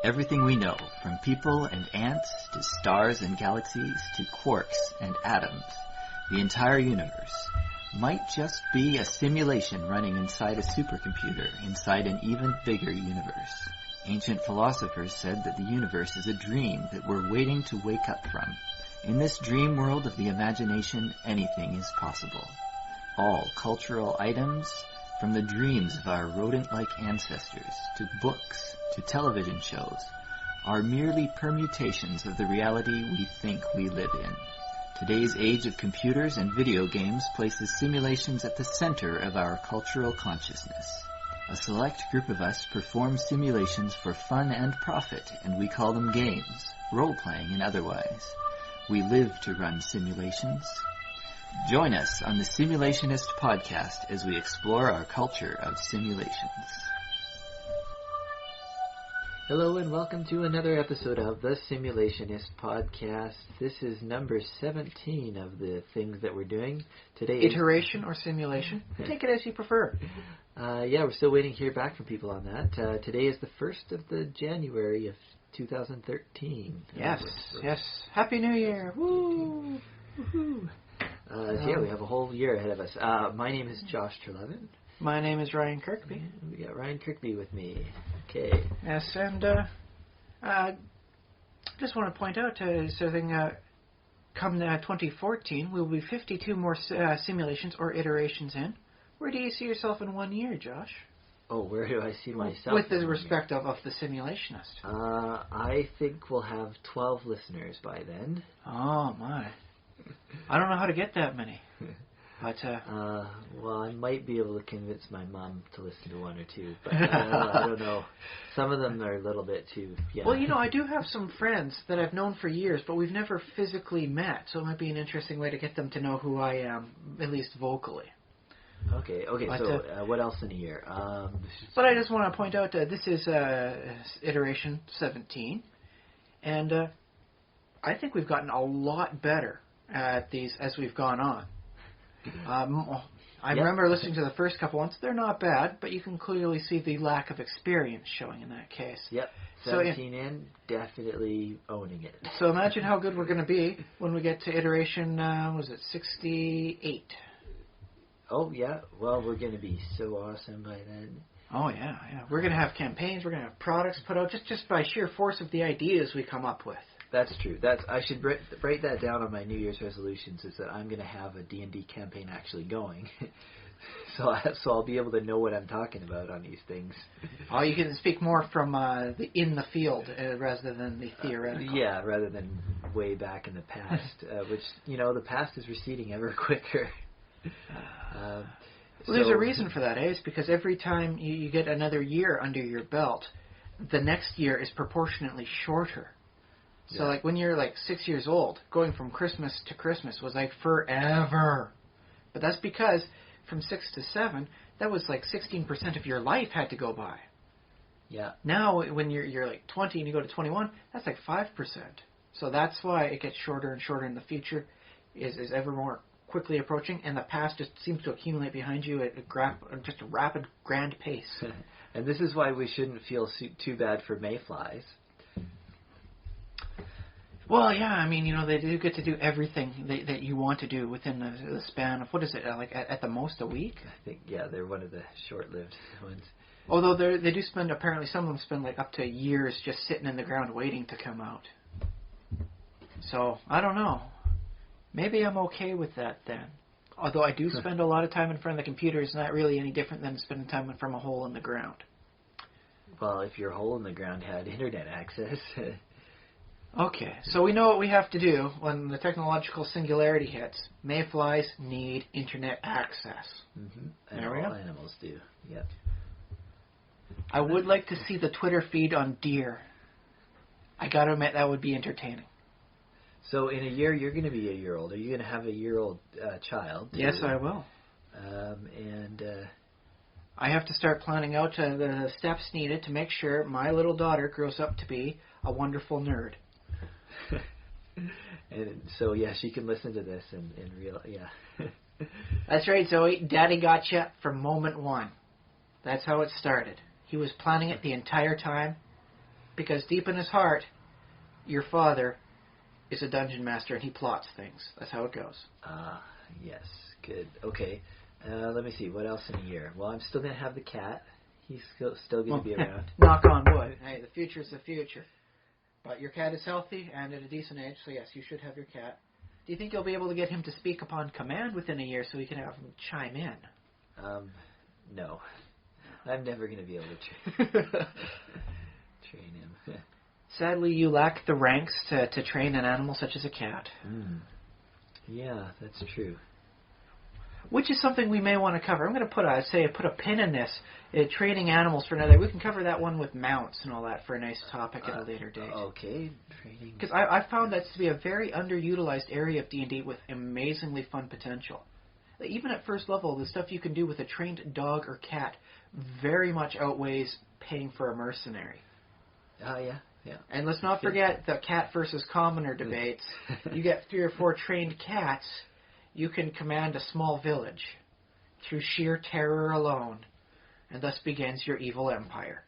Everything we know, from people and ants to stars and galaxies to quarks and atoms, the entire universe, might just be a simulation running inside a supercomputer inside an even bigger universe. Ancient philosophers said that the universe is a dream that we're waiting to wake up from. In this dream world of the imagination, anything is possible. All cultural items, from the dreams of our rodent-like ancestors, to books, to television shows, are merely permutations of the reality we think we live in. Today's age of computers and video games places simulations at the center of our cultural consciousness. A select group of us perform simulations for fun and profit, and we call them games, role-playing and otherwise. We live to run simulations. Join us on the Simulationist podcast as we explore our culture of simulations. Hello and welcome to another episode of the Simulationist podcast. This is number 17 of the things that we're doing today. Iteration or simulation? Take it as you prefer. Yeah, we're still waiting to hear back from people on that. Today is the 1st of the January of 2013. Yes. Happy New Year! Woo! Woohoo! Yeah, we have a whole year ahead of us. My name is Josh Treleaven. My name is Ryan Kirkby. And we got Ryan Kirkby with me. Okay. Yes, and just want to point out, come 2014, we'll be 52 more simulations or iterations in. Where do you see yourself in 1 year, Josh? Oh, where do I see myself? With the respect of the Simulationist. I think we'll have 12 listeners by then. Oh, my. I don't know how to get that many. But, well, I might be able to convince my mom to listen to one or two, but I don't know. Some of them are a little bit too, yeah. Well, I do have some friends that I've known for years, but we've never physically met, so it might be an interesting way to get them to know who I am, at least vocally. Okay, but, so what else in a year? But I just want to point out this is iteration 17, and I think we've gotten a lot better at these as we've gone on. I remember listening to the first couple ones. They're not bad, but you can clearly see the lack of experience showing in that case. Yep, 17 in, definitely owning it. So imagine how good we're going to be when we get to iteration, 68? Oh, yeah. Well, we're going to be so awesome by then. Oh, yeah. We're going to have campaigns. We're going to have products put out just by sheer force of the ideas we come up with. That's true. I should write that down on my New Year's resolutions, is that I'm going to have a D&D campaign actually going. so I'll be able to know what I'm talking about on these things. Oh, you can speak more from in the field rather than the theoretical. Yeah, rather than way back in the past, which, the past is receding ever quicker. Well, there's a reason for that, It's because every time you get another year under your belt, the next year is proportionately shorter. So, when you're, 6 years old, going from Christmas to Christmas was, forever. But that's because from 6 to 7, that was, 16% of your life had to go by. Yeah. Now, when you're 20 and you go to 21, that's, 5%. So that's why it gets shorter and shorter in the future, is ever more quickly approaching, and the past just seems to accumulate behind you at just a rapid, grand pace. And this is why we shouldn't feel too bad for mayflies. Well, yeah, they do get to do everything that you want to do within the span of, what is it, at the most a week? I think, yeah, they're one of the short-lived ones. Although they do spend, apparently some of them spend up to years just sitting in the ground waiting to come out. So, I don't know. Maybe I'm okay with that then. Although I do spend a lot of time in front of the computer, it's not really any different than spending time from a hole in the ground. Well, if your hole in the ground had internet access... Okay, so we know what we have to do when the technological singularity hits. Mayflies need internet access. Mm-hmm. And all animals do, yep. I would like to see the Twitter feed on deer. I gotta admit, that would be entertaining. So in a year, you're going to be a year old. Are you going to have a year-old child? Yes, I will. I have to start planning out the steps needed to make sure my little daughter grows up to be a wonderful nerd. And so, yeah, she can listen to this and That's right, Zoe. Daddy gotcha from moment one. That's how it started. He was planning it the entire time, Because deep in his heart, your father is a dungeon master and he plots things. That's how it goes. Yes. Good. Okay. Let me see. What else in a year? Well, I'm still going to have the cat. He's still going to be around. Knock on wood. Hey, the future's the future. But your cat is healthy and at a decent age, so yes, you should have your cat. Do you think you'll be able to get him to speak upon command within a year so we can have him chime in? No. I'm never going to be able to train him. Sadly, you lack the ranks to train an animal such as a cat. Yeah, that's true. Which is something we may want to cover. I'm going to put a pin in this. Training animals for another. We can cover that one with mounts and all that for a nice topic at a later date. Okay, training. Because I found that to be a very underutilized area of D&D with amazingly fun potential. Even at first level, the stuff you can do with a trained dog or cat very much outweighs paying for a mercenary. Yeah. And let's not forget the cat versus commoner debates. You get 3 or 4 trained cats, you can command a small village through sheer terror alone, and thus begins your evil empire.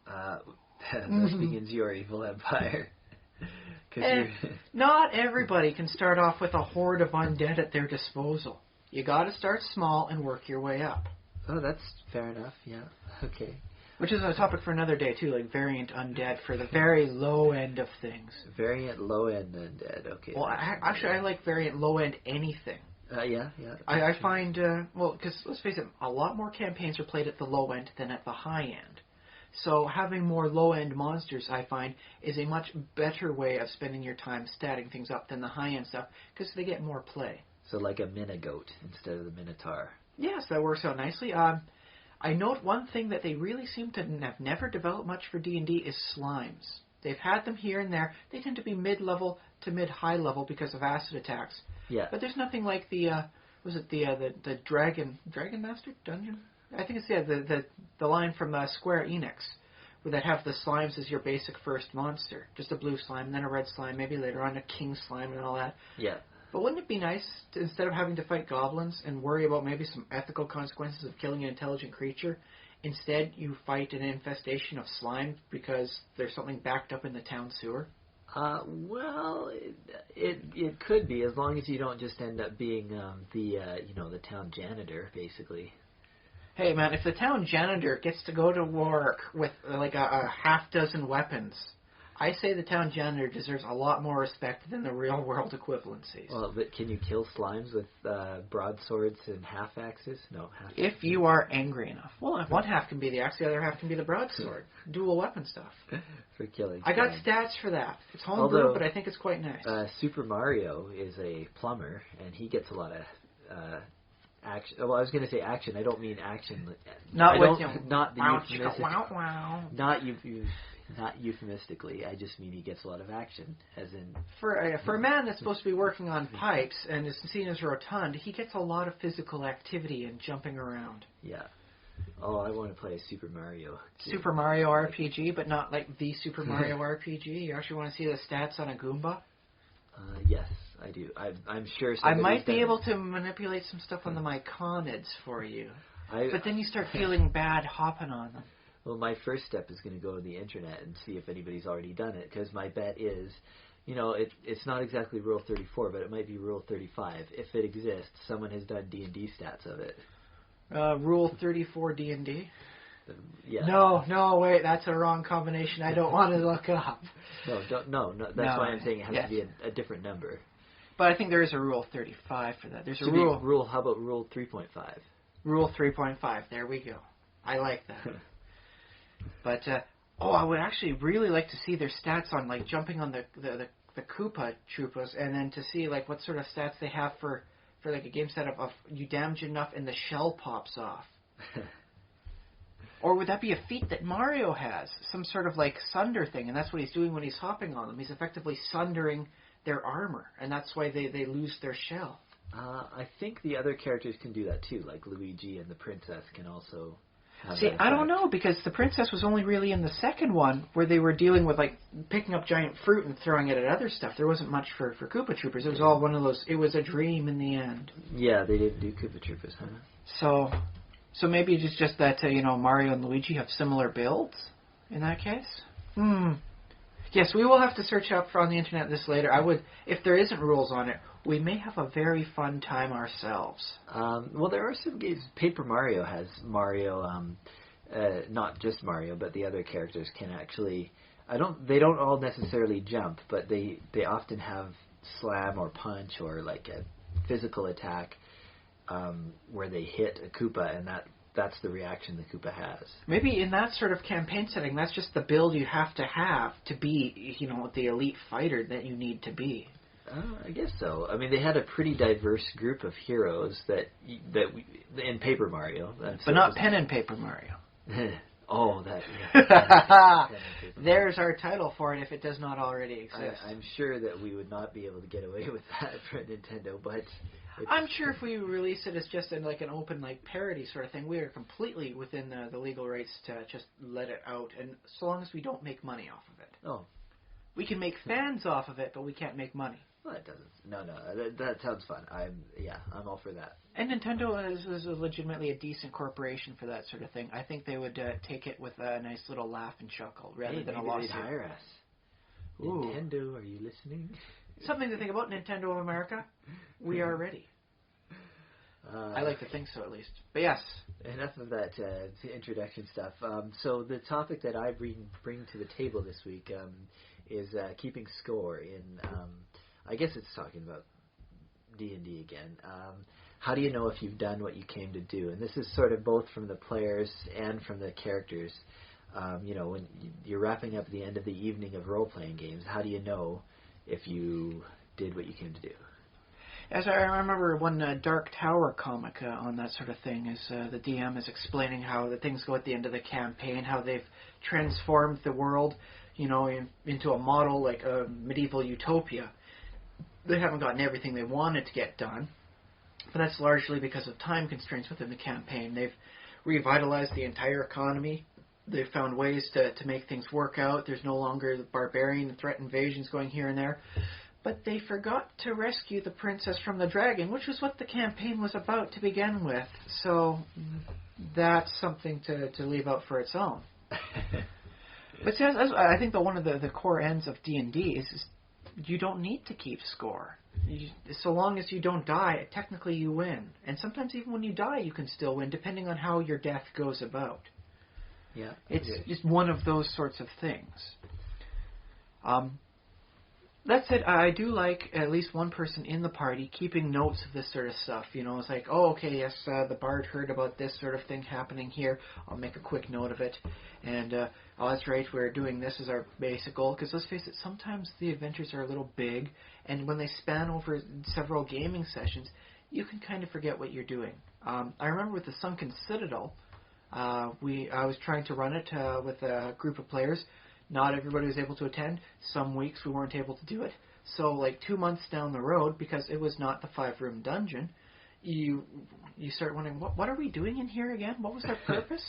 Thus begins your evil empire. Not everybody can start off with a horde of undead at their disposal. You got to start small and work your way up. Oh, that's fair enough. Yeah. Okay. Which is a topic for another day too, like variant undead for the very low end of things. Variant low end undead. Okay. Well, I like variant low end anything. Yeah. I find because let's face it, a lot more campaigns are played at the low end than at the high end. So having more low-end monsters, I find, is a much better way of spending your time statting things up than the high-end stuff, because they get more play. So like a Minogoat instead of the Minotaur. Yes, that works out nicely. I note one thing that they really seem to have never developed much for D&D is slimes. They've had them here and there. They tend to be mid-level to mid-high level because of acid attacks. Yeah. But there's nothing like the Dragon Master Dungeon? I think it's the line from Square Enix, where they have the slimes as your basic first monster. Just a blue slime, then a red slime, maybe later on a king slime and all that. Yeah. But wouldn't it be nice to, instead of having to fight goblins and worry about maybe some ethical consequences of killing an intelligent creature, instead you fight an infestation of slime because there's something backed up in the town sewer? Well, it could be, as long as you don't just end up being the town janitor, basically. Hey, man, if the town janitor gets to go to work with, like, a half-dozen weapons, I say the town janitor deserves a lot more respect than the real-world equivalencies. Well, but can you kill slimes with broadswords and half-axes? No, half-axes. If you are angry enough. Well, if one half can be the axe, the other half can be the broadsword. Dual weapon stuff. For killing I got slimes. stats for that. It's homebrew, but I think it's quite nice. Super Mario is a plumber, and he gets a lot of... action. Well, I was going to say action. I don't mean action. Not euphemistically. I just mean he gets a lot of action, as in for a man that's supposed to be working on pipes and is seen as rotund, he gets a lot of physical activity and jumping around. Yeah. Oh, I want to play a Super Mario. Super Mario RPG, but not like the Super Mario RPG. You actually want to see the stats on a Goomba? Yes, I do. I'm sure. I might be able to manipulate some stuff on the Myconids for you, but then you start feeling bad hopping on them. Well, my first step is going to go to the internet and see if anybody's already done it, because my bet is, it's not exactly Rule 34, but it might be Rule 35. If it exists, someone has done D&D stats of it. Rule 34 D&D? Yeah. No, wait, that's a wrong combination. I don't want to look up. No. That's why I'm saying it has to be a different number. But I think there is a Rule 35 for that. There's a rule. How about Rule 3.5? Rule 3.5. There we go. I like that. But I would actually really like to see their stats on like jumping on the Koopa Troopas, and then to see like what sort of stats they have for like a game setup of you damage enough and the shell pops off. Or would that be a feat that Mario has? Some sort of like sunder thing, and that's what he's doing when he's hopping on them. He's effectively sundering their armor, and that's why they lose their shell. I think the other characters can do that too, like Luigi and the princess can also have See, that I don't effect. know, because the princess was only really in the second one where they were dealing with like picking up giant fruit and throwing it at other stuff. There wasn't much for Koopa Troopers. It was all one of those, it was a dream in the end. Yeah, they didn't do Koopa Troopers, huh? So maybe it's just that, Mario and Luigi have similar builds in that case? Yes, we will have to search up on the internet this later. If there isn't rules on it, we may have a very fun time ourselves. Well, there are some games. Paper Mario has Mario, not just Mario, but the other characters can actually. They don't all necessarily jump, but they often have slam or punch or like a physical attack where they hit a Koopa, and that's the reaction the Koopa has. Maybe in that sort of campaign setting, that's just the build you have to be, the elite fighter that you need to be. I guess so. I mean, they had a pretty diverse group of heroes in Paper Mario. But not Pen and Paper Mario. Oh, that. Yeah. There's our title for it if it does not already exist. I'm sure that we would not be able to get away with that for Nintendo, but... I'm sure if we release it as just an open parody sort of thing, we are completely within the legal rights to just let it out, and so long as we don't make money off of it. Oh. We can make fans off of it, but we can't make money. Well, that doesn't... No, that sounds fun. I'm all for that. And Nintendo is legitimately a decent corporation for that sort of thing. I think they would take it with a nice little laugh and chuckle rather than a lawsuit. They'd hire us. Ooh. Nintendo, are you listening? Something to think about, Nintendo of America. We are ready. I like to think so, at least. But yes. Enough of that introduction stuff. So the topic that I bring to the table this week is keeping score in... I guess it's talking about D&D again. How do you know if you've done what you came to do? And this is sort of both from the players and from the characters. When you're wrapping up the end of the evening of role-playing games, how do you know if you did what you came to do? As I remember one Dark Tower comic on that sort of thing, is the DM is explaining how the things go at the end of the campaign, how they've transformed the world, into a model like a medieval utopia. They haven't gotten everything they wanted to get done, but that's largely because of time constraints within the campaign. They've revitalized the entire economy. They've found ways to make things work out. There's no longer the barbarian and threat invasions going here and there. But they forgot to rescue the princess from the dragon, which was what the campaign was about to begin with. So that's something to leave out for its own. But I think that one of the core ends of D&D is you don't need to keep score. So long as you don't die, technically you win. And sometimes even when you die, you can still win, depending on how your death goes about. Yeah, it's just one of those sorts of things. That said, I do like at least one person in the party keeping notes of this sort of stuff. It's like, oh, okay, yes, the bard heard about this sort of thing happening here. I'll make a quick note of it. And, oh, that's right, we're doing this as our basic goal. Because let's face it, sometimes the adventures are a little big, and when they span over several gaming sessions, you can kind of forget what you're doing. I remember with the Sunken Citadel, I was trying to run it with a group of players. Not everybody was able to attend. Some weeks we weren't able to do it. So 2 months down the road, because it was not the 5-room dungeon, you start wondering, what are we doing in here again? What was our purpose?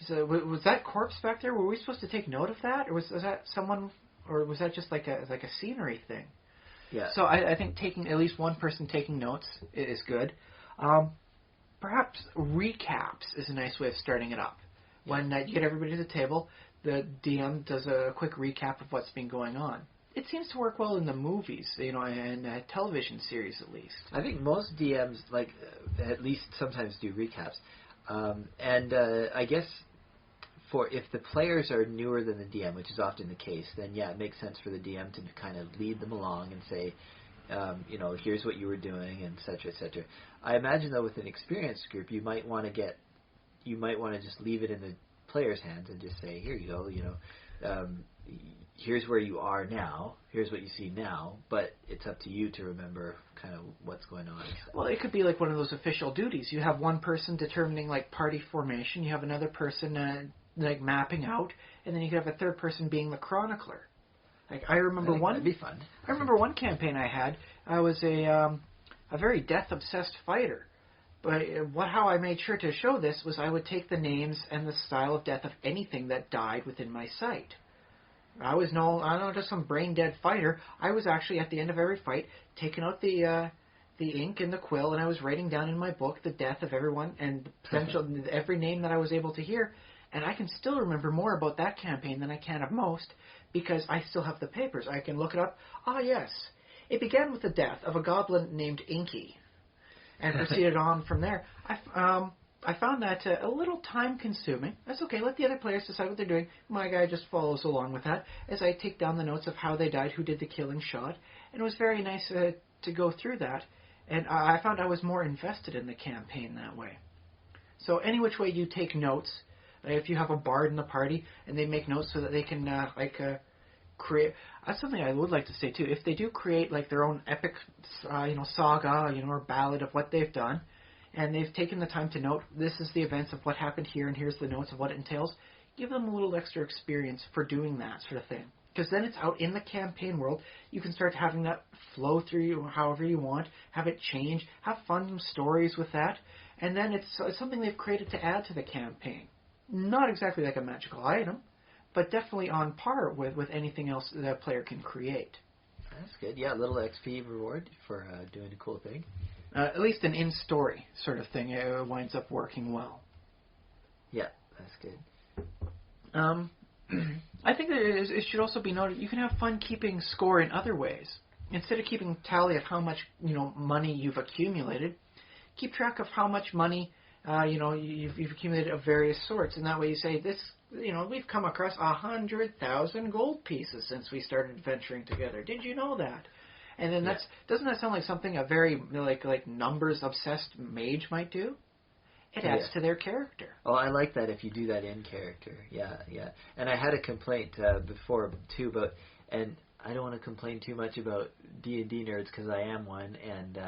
So, was that corpse back there? Were we supposed to take note of that? Or was that someone, or was that just like a scenery thing? Yeah. So I think at least one person taking notes is good. Perhaps recaps is a nice way of starting it up. When you get everybody to the table, the DM does a quick recap of what's been going on. It seems to work well in the movies, and television series at least. I think most DMs, at least sometimes do recaps. I guess if the players are newer than the DM, which is often the case, then it makes sense for the DM to kind of lead them along and say, here's what you were doing, and et cetera, et cetera. I imagine, though, with an experienced group, you might want to just leave it in the players' hands and just say, here you go, here's where you are now, here's what you see now, but it's up to you to remember kind of what's going on. Well, it could be like one of those official duties. You have one person determining party formation, you have another person mapping out, and then you could have a third person being the chronicler. I remember that'd be fun. I remember one campaign I had. I was a very death-obsessed fighter. But how I made sure to show this was I would take the names and the style of death of anything that died within my sight. I was not just some brain-dead fighter. I was actually, at the end of every fight, taking out the ink and the quill, and I was writing down in my book the death of everyone and the potential every name that I was able to hear. And I can still remember more about that campaign than I can of most, because I still have the papers. I can look it up. Ah, yes. It began with the death of a goblin named Inky, and proceeded on from there. I found that a little time-consuming. That's okay. Let the other players decide what they're doing. My guy just follows along with that as I take down the notes of how they died, who did the killing shot. And it was very nice to go through that. And I found I was more invested in the campaign that way. So any which way you take notes, if you have a bard in the party and they make notes so that they can create. That's something I would like to say too. If they do create like their own epic, saga, or ballad of what they've done, and they've taken the time to note this is the events of what happened here, and here's the notes of what it entails, give them a little extra experience for doing that sort of thing. Because then it's out in the campaign world. You can start having that flow through you however you want, have it change, have fun stories with that, and then it's something they've created to add to the campaign. Not exactly like a magical item, but definitely on par with anything else that a player can create. That's good. Yeah, a little XP reward for doing a cool thing. At least an in-story sort of thing. It winds up working well. Yeah, that's good. I think that it should also be noted you can have fun keeping score in other ways. Instead of keeping tally of how much money you've accumulated, keep track of how much money you've accumulated of various sorts, and that way you say this. We've come across 100,000 gold pieces since we started adventuring together. Did you know that? And then doesn't that sound like something a very like numbers obsessed mage might do? It adds to their character. Oh, I like that if you do that in character. Yeah. And I had a complaint before too about, and I don't want to complain too much about D&D nerds because I am one, and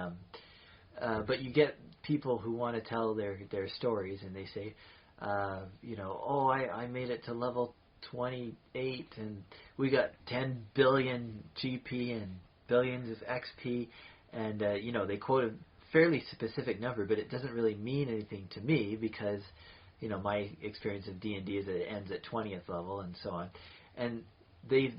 but you get people who want to tell their stories, and they say, I made it to level 28, and we got 10 billion GP and billions of XP, and they quote a fairly specific number, but it doesn't really mean anything to me because my experience of D&D is that it ends at 20th level and so on, and they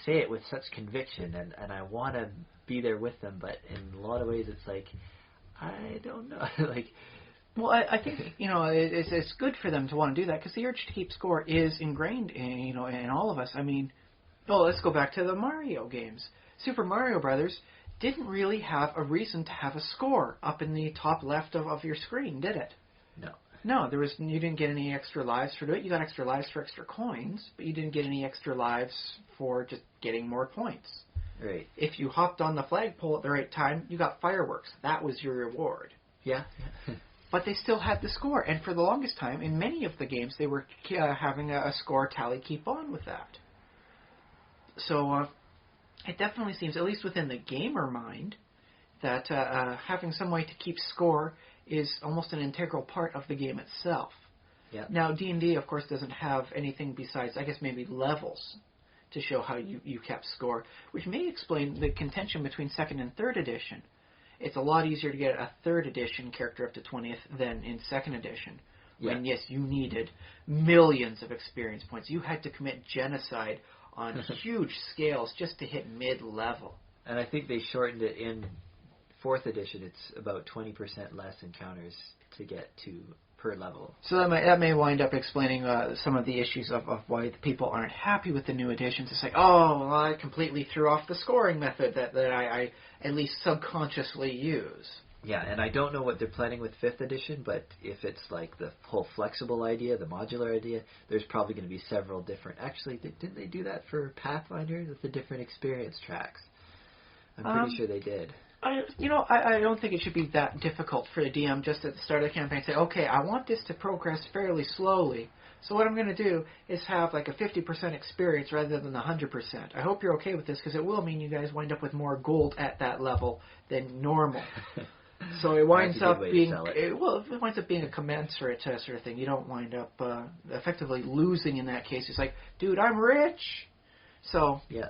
say it with such conviction, and I want to be there with them, but in a lot of ways it's like I don't know. Well, I think it's good for them to want to do that because the urge to keep score is ingrained in all of us. I mean, let's go back to the Mario games. Super Mario Brothers didn't really have a reason to have a score up in the top left of your screen, did it? No, you didn't get any extra lives for doing it. You got extra lives for extra coins, but you didn't get any extra lives for just getting more points. Right. If you hopped on the flagpole at the right time, you got fireworks. That was your reward. Yeah. But they still had the score, and for the longest time, in many of the games, they were having a score tally keep on with that. So it definitely seems, at least within the gamer mind, that having some way to keep score is almost an integral part of the game itself. Yeah. Now, D&D, of course, doesn't have anything besides, I guess, maybe levels to show how you kept score, which may explain the contention between 2nd and 3rd edition. It's a lot easier to get a 3rd edition character up to 20th than in 2nd edition. When, yes, you needed millions of experience points. You had to commit genocide on huge scales just to hit mid-level. And I think they shortened it in 4th edition. It's about 20% less encounters to get to per level. So that may wind up explaining some of the issues of why the people aren't happy with the new editions. It's like, I completely threw off the scoring method that I at least subconsciously use. Yeah, and I don't know what they're planning with 5th edition, but if it's like the whole flexible idea, the modular idea, there's probably going to be several different... Actually, didn't they do that for Pathfinder with the different experience tracks? I'm pretty sure they did. I don't think it should be that difficult for a DM just at the start of the campaign to say, okay, I want this to progress fairly slowly. So what I'm going to do is have like a 50% experience rather than the 100%. I hope you're okay with this because it will mean you guys wind up with more gold at that level than normal. So it winds up being it winds up being a commensurate sort of thing. You don't wind up effectively losing in that case. It's like, dude, I'm rich. So yeah.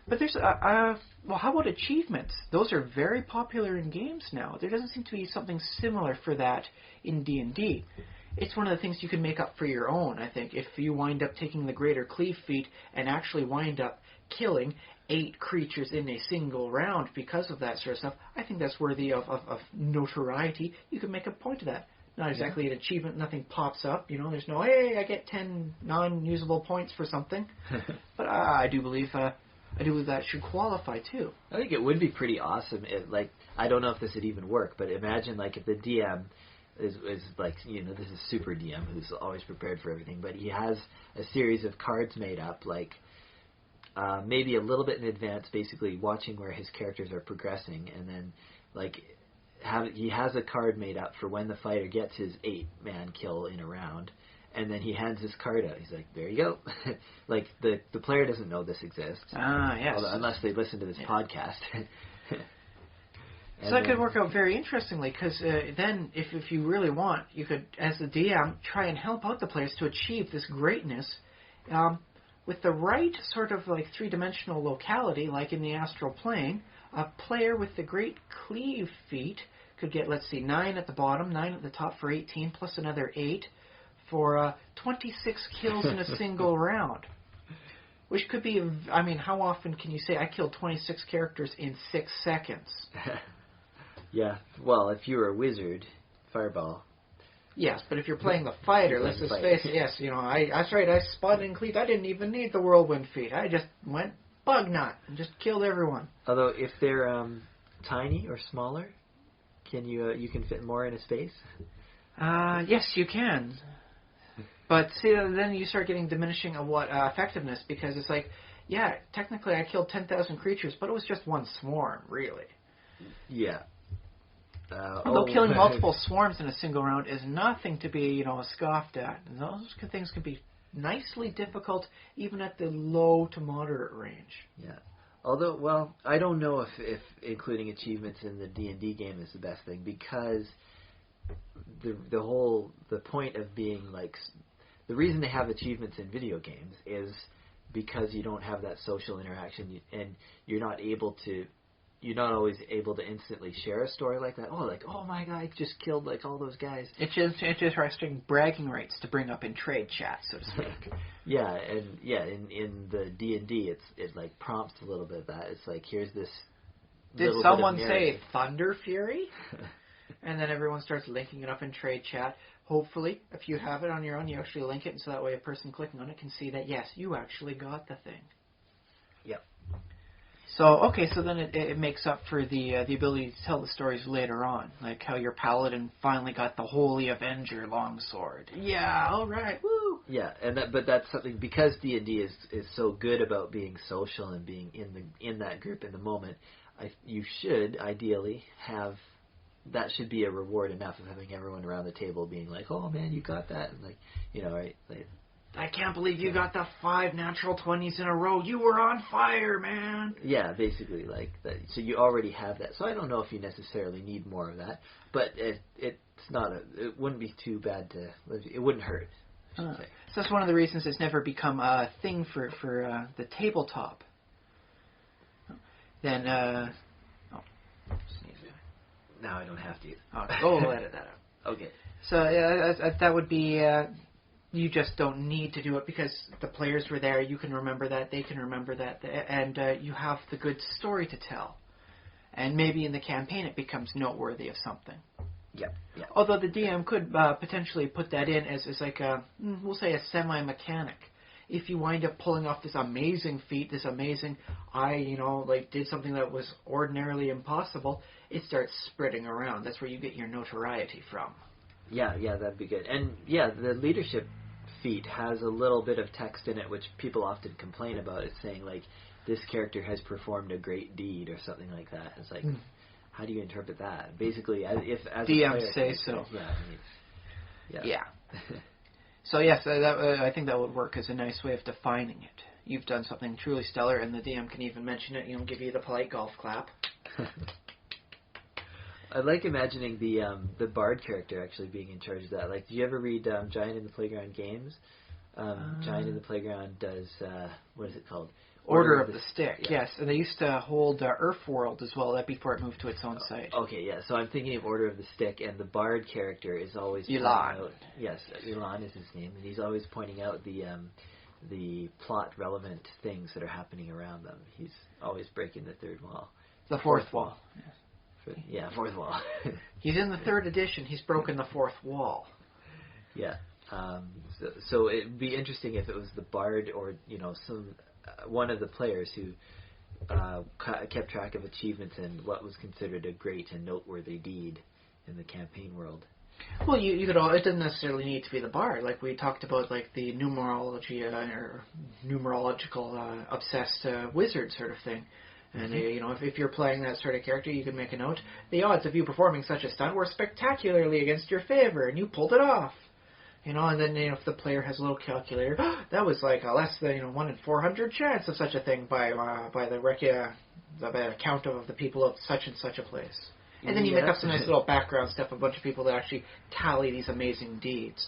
But there's how about achievements? Those are very popular in games now. There doesn't seem to be something similar for that in D&D. It's one of the things you can make up for your own, I think. If you wind up taking the Greater Cleave feat and actually wind up killing 8 creatures in a single round because of that sort of stuff, I think that's worthy of notoriety. You can make a point of that. not exactly an achievement. Nothing pops up. There's no, hey, I get 10 non-usable points for something. But I do believe that should qualify too. I think it would be pretty awesome. I don't know if this would even work, but imagine if the DM is this is super DM who's always prepared for everything, but he has a series of cards made up, maybe a little bit in advance, basically watching where his characters are progressing, and then he has a card made up for when the fighter gets his 8-man kill in a round, and then he hands his card out. He's like, there you go. The player doesn't know this exists. Yes. Unless they listen to this podcast. So that could work out very interestingly, because then if you really want, you could, as the DM, try and help out the players to achieve this greatness with the right sort of three-dimensional locality, like in the astral plane. A player with the great cleave feat could get, 9 at the bottom, 9 at the top for 18, plus another 8 for 26 kills in a single round. Which could be, how often can you say, I killed 26 characters in 6 seconds? Yeah, well, if you're a wizard, fireball. Yes, but if you're playing the fighter, let's just face it, yes, that's right, I spotted and cleaved, I didn't even need the whirlwind feat. I just went bug nut and just killed everyone. Although, if they're tiny or smaller, can you can fit more in a space? Yes, you can. But see, then you start getting diminishing of effectiveness, because it's technically I killed 10,000 creatures, but it was just one swarm, really. Yeah. Although killing multiple swarms in a single round is nothing to be, scoffed at. And those things can be nicely difficult, even at the low to moderate range. Yeah. Although, well, I don't know if including achievements in the D&D game is the best thing, because the point of being the reason they have achievements in video games is because you don't have that social interaction, and you're not always able to instantly share a story like that. Oh my god, I just killed all those guys. It's just interesting bragging rights to bring up in trade chat, so to speak. In the D&D, it prompts a little bit of that. It's here's this. Did someone say Thunder Fury? And then everyone starts linking it up in trade chat. Hopefully, if you have it on your own, you actually link it, and so that way a person clicking on it can see that, yes, you actually got the thing. Yep. So then it makes up for the ability to tell the stories later on, like how your paladin finally got the Holy Avenger longsword. Yeah, all right, woo. Yeah, but that's something, because D&D is so good about being social and being in that group in the moment. You should ideally have. That should be a reward enough of having everyone around the table being like, "Oh man, you got that," and right? I can't believe you got the 5 natural 20s in a row. You were on fire, man. Yeah, basically that. So you already have that. So I don't know if you necessarily need more of that, but it's not it wouldn't be too bad to. It wouldn't hurt. So that's one of the reasons it's never become a thing for the tabletop. Then sneeze. Now I don't have to. We'll edit that out. Okay. So that would be. You just don't need to do it because the players were there. You can remember that. They can remember that. And you have the good story to tell. And maybe in the campaign it becomes noteworthy of something. Yep. Although the DM could potentially put that in as we'll say a semi-mechanic. If you wind up pulling off this amazing feat, did something that was ordinarily impossible, it starts spreading around. That's where you get your notoriety from. Yeah, that'd be good. And the leadership feat has a little bit of text in it, which people often complain about. It's saying this character has performed a great deed or something like that. It's how do you interpret that? Basically, if as DM a player, say so. Yeah. So yes, I think that would work as a nice way of defining it. You've done something truly stellar, and the DM can even mention it. Give you the polite golf clap. I like imagining the bard character actually being in charge of that. Do you ever read Giant in the Playground games? Giant in the Playground does what is it called? Order of the Stick. Yes, and they used to hold Earthworld as well. That before it moved to its own site. Okay, yeah. So I'm thinking of Order of the Stick, and the bard character is always Elon. Pointing out. Yes, Elon is his name, and he's always pointing out the plot relevant things that are happening around them. He's always breaking the third wall. The fourth wall. Yes. Fourth wall. He's in the 3rd edition. He's broken the 4th wall. Yeah. So it'd be interesting if it was the bard or one of the players who kept track of achievements and what was considered a great and noteworthy deed in the campaign world. Well, you could all. It doesn't necessarily need to be the bard. Like we talked about, like the numerology or numerological obsessed wizard sort of thing. And if you're playing that sort of character, you can make a note. The odds of you performing such a stunt were spectacularly against your favor, and you pulled it off. And then if the player has a little calculator, that was like a less than 1 in 400 chance of such a thing by the count of the people of such and such a place. And then you make up some nice little background stuff, a bunch of people that actually tally these amazing deeds.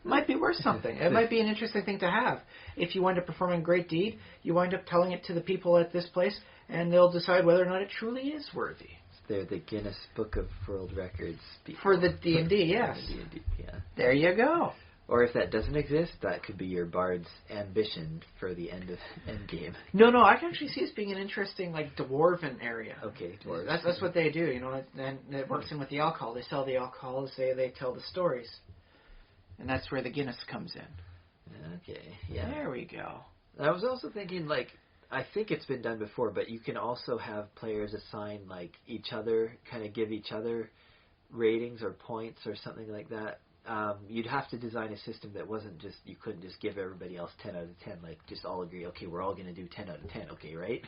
Might be worth something. It might be an interesting thing to have. If you wind up performing a great deed, you wind up telling it to the people at this place, and they'll decide whether or not it truly is worthy. They're the Guinness Book of World Records people. For the D&D, yes. D&D, yeah. There you go. Or if that doesn't exist, that could be your bard's ambition for the end game. No, I can actually see this being an interesting, dwarven area. Okay, dwarves. That's what they do, and it works in with the alcohol. They sell the alcohol, they tell the stories. And that's where the Guinness comes in. Okay, yeah. There we go. I was also thinking, I think it's been done before, but you can also have players assign, each other, kind of give each other ratings or points or something like that. You'd have to design a system that wasn't just, you couldn't just give everybody else 10 out of 10, just all agree, okay, we're all going to do 10 out of 10, okay, right?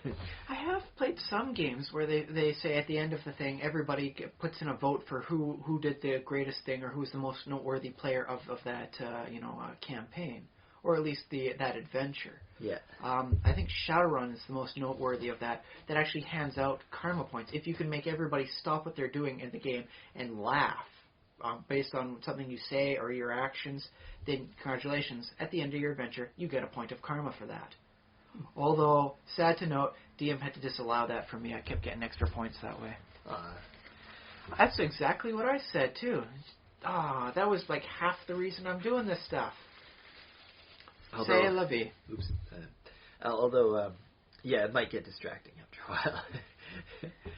I have played some games where they say at the end of the thing, everybody puts in a vote for who did the greatest thing or who's the most noteworthy player of that, campaign, or at least that adventure. Yeah. I think Shadowrun is the most noteworthy of that actually hands out karma points. If you can make everybody stop what they're doing in the game and laugh, based on something you say or your actions, then congratulations. At the end of your adventure, you get a point of karma for that. Although, sad to note, DM had to disallow that for me. I kept getting extra points that way. That's exactly what I said, too. That was half the reason I'm doing this stuff. Say la vie. Oops. Although, it might get distracting after a while.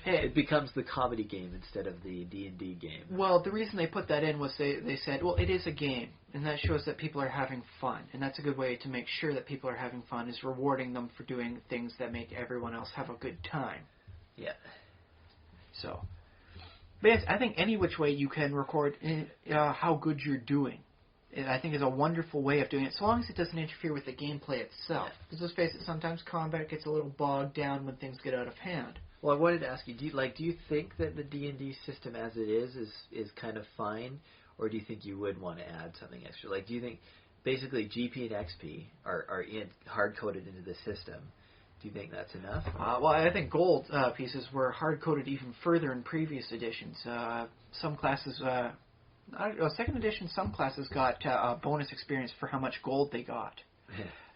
It becomes the comedy game instead of the D&D game. Well, the reason they put that in was they said, well, it is a game, and that shows that people are having fun. And that's a good way to make sure that people are having fun, is rewarding them for doing things that make everyone else have a good time. Yeah. So, but yes, I think any which way you can record how good you're doing, I think is a wonderful way of doing it, so long as it doesn't interfere with the gameplay itself. Because let's face it, sometimes combat gets a little bogged down when things get out of hand. Well, I wanted to ask you, do you think that the D&D system as it is kind of fine, or do you think you would want to add something extra? Do you think basically GP and XP are hard-coded into the system? Do you think that's enough? Well, I think gold pieces were hard-coded even further in previous editions. Some classes, second edition, some classes got bonus experience for how much gold they got.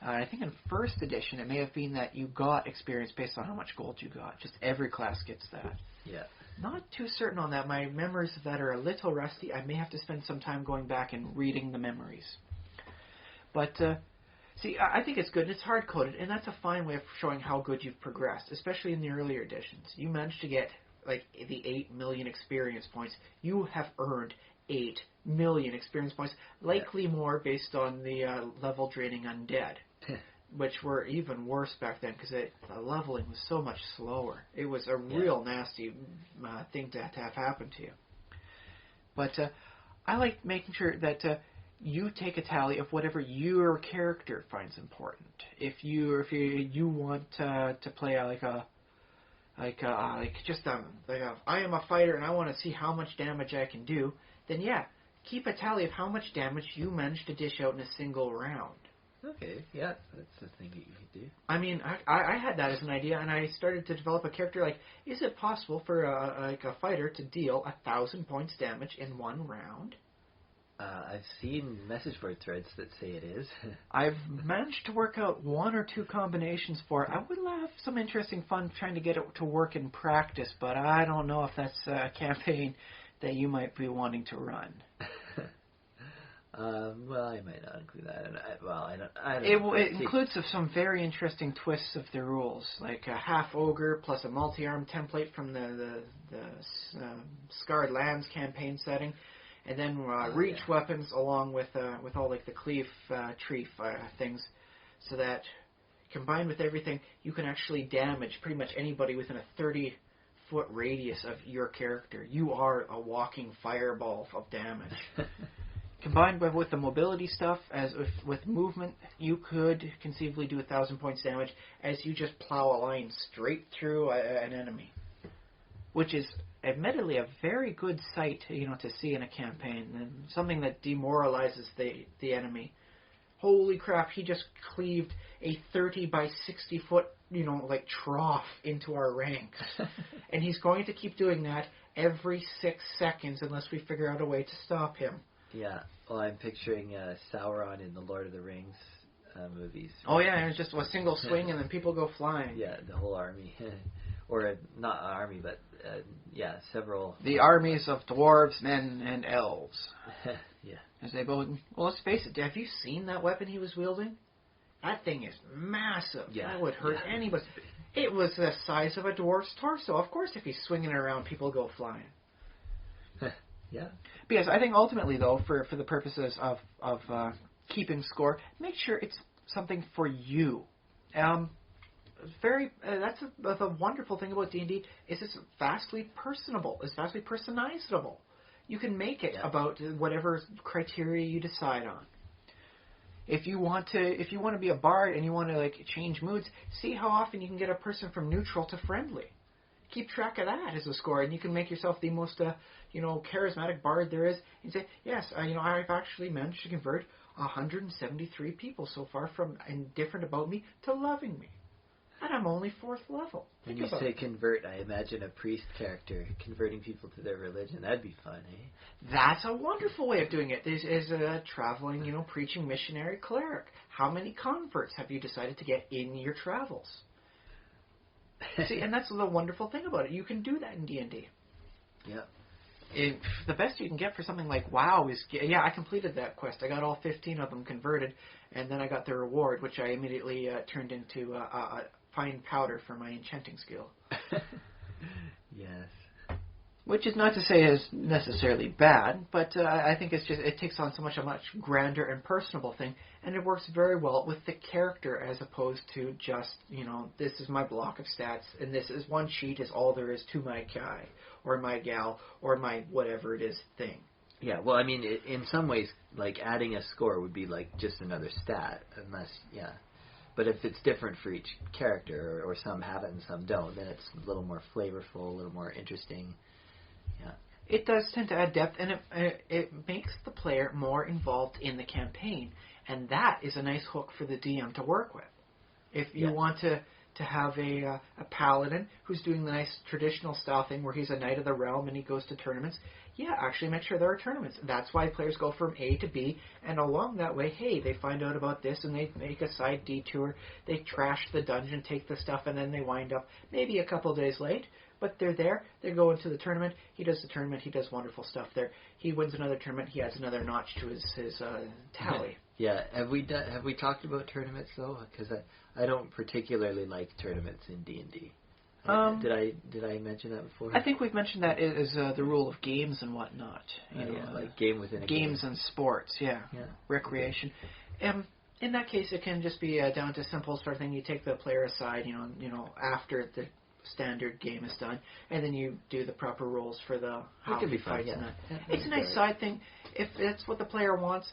I think in first edition, it may have been that you got experience based on how much gold you got. Just every class gets that. Yeah. Not too certain on that. My memories of that are a little rusty. I may have to spend some time going back and reading the memories. But, see, I think it's good. It's hard-coded, and that's a fine way of showing how good you've progressed, especially in the earlier editions. You managed to get, the 8 million experience points. You have earned 8 million experience points, likely more based on the level-draining undead. Which were even worse back then because the leveling was so much slower. It was a real nasty thing to have happen to you. But I like making sure that you take a tally of whatever your character finds important. If you want to play I am a fighter and I want to see how much damage I can do, then keep a tally of how much damage you managed to dish out in a single round. Okay, yeah, that's a thing that you could do. I mean, I had that as an idea, and I started to develop a character is it possible for a fighter to deal 1,000 points damage in one round? I've seen message board threads that say it is. I've managed to work out 1 or 2 combinations for it. I would have some interesting fun trying to get it to work in practice, but I don't know if that's a campaign that you might be wanting to run. Well, I might not include that. I don't It, know. it includes some very interesting twists of the rules, like a half ogre plus a multi-arm template from the Scarred Lands campaign setting, and then reach weapons along with all like the cleave tree things, so that combined with everything, you can actually damage pretty much anybody within a 30-foot radius of your character. You are a walking fireball of damage. Combined with the mobility stuff, as with movement, you could conceivably do 1,000 points damage as you just plow a line straight through an enemy, which is admittedly a very good sight, to see in a campaign, and something that demoralizes the enemy. Holy crap! He just cleaved a 30 by 60 foot, like trough into our ranks, and he's going to keep doing that every 6 seconds unless we figure out a way to stop him. Yeah, well, I'm picturing Sauron in the Lord of the Rings movies. Oh yeah, and it's just a single swing and then people go flying. Yeah, the whole army. Or not an army, but several. The armies of dwarves, men, and elves. Yeah. As they both. Well, let's face it. Have you seen that weapon he was wielding? That thing is massive. Yeah. That would hurt anybody. It was the size of a dwarf's torso. Of course, if he's swinging it around, people go flying. Yeah. Because I think ultimately, though, for the purposes of keeping score, make sure it's something for you. That's the wonderful thing about D&D is it's vastly personable. It's vastly personizable. You can make it about whatever criteria you decide on. If you want to be a bard and you want to change moods, see how often you can get a person from neutral to friendly. Keep track of that as a score, and you can make yourself the most charismatic bard there is, and say, yes, I've actually managed to convert 173 people so far from indifferent about me to loving me. And I'm only 4th level. When you say convert, I imagine a priest character converting people to their religion. That'd be fun, eh? That's a wonderful way of doing it. Is a traveling, preaching missionary cleric. How many converts have you decided to get in your travels? See, and that's the wonderful thing about it. You can do that in D&D. Yeah. The best you can get for something like WoW is, I completed that quest. I got all 15 of them converted, and then I got the reward, which I immediately turned into fine powder for my enchanting skill. Yes. Which is not to say is necessarily bad, but I think it takes on so much a much grander and personable thing, and it works very well with the character as opposed to just, this is my block of stats, and this is one sheet is all there is to my guy, or my gal, or my whatever it is thing. Yeah, well, I mean, in some ways, adding a score would be just another stat, unless, But if it's different for each character, or some have it and some don't, then it's a little more flavorful, a little more interesting. Yeah. It does tend to add depth, and it makes the player more involved in the campaign, and that is a nice hook for the DM to work with. If you want to have a paladin who's doing the nice traditional style thing where he's a knight of the realm and he goes to tournaments, actually make sure there are tournaments. That's why players go from A to B, and along that way, they find out about this and they make a side detour. They trash the dungeon, take the stuff, and then they wind up maybe a couple days late. But they're there. They go into the tournament. He does the tournament. He does wonderful stuff there. He wins another tournament. He adds another notch to his tally. Yeah. Have we talked about tournaments though? Because I don't particularly like tournaments in D&D. Did I mention that before? I think we've mentioned that as the rule of games and whatnot. Like game within a game. Games and sports. Yeah. Recreation. In that case, it can just be down to simple sort of thing. You take the player aside, after the standard game is done, and then you do the proper rules for the how he fights. It's a nice side thing if that's what the player wants,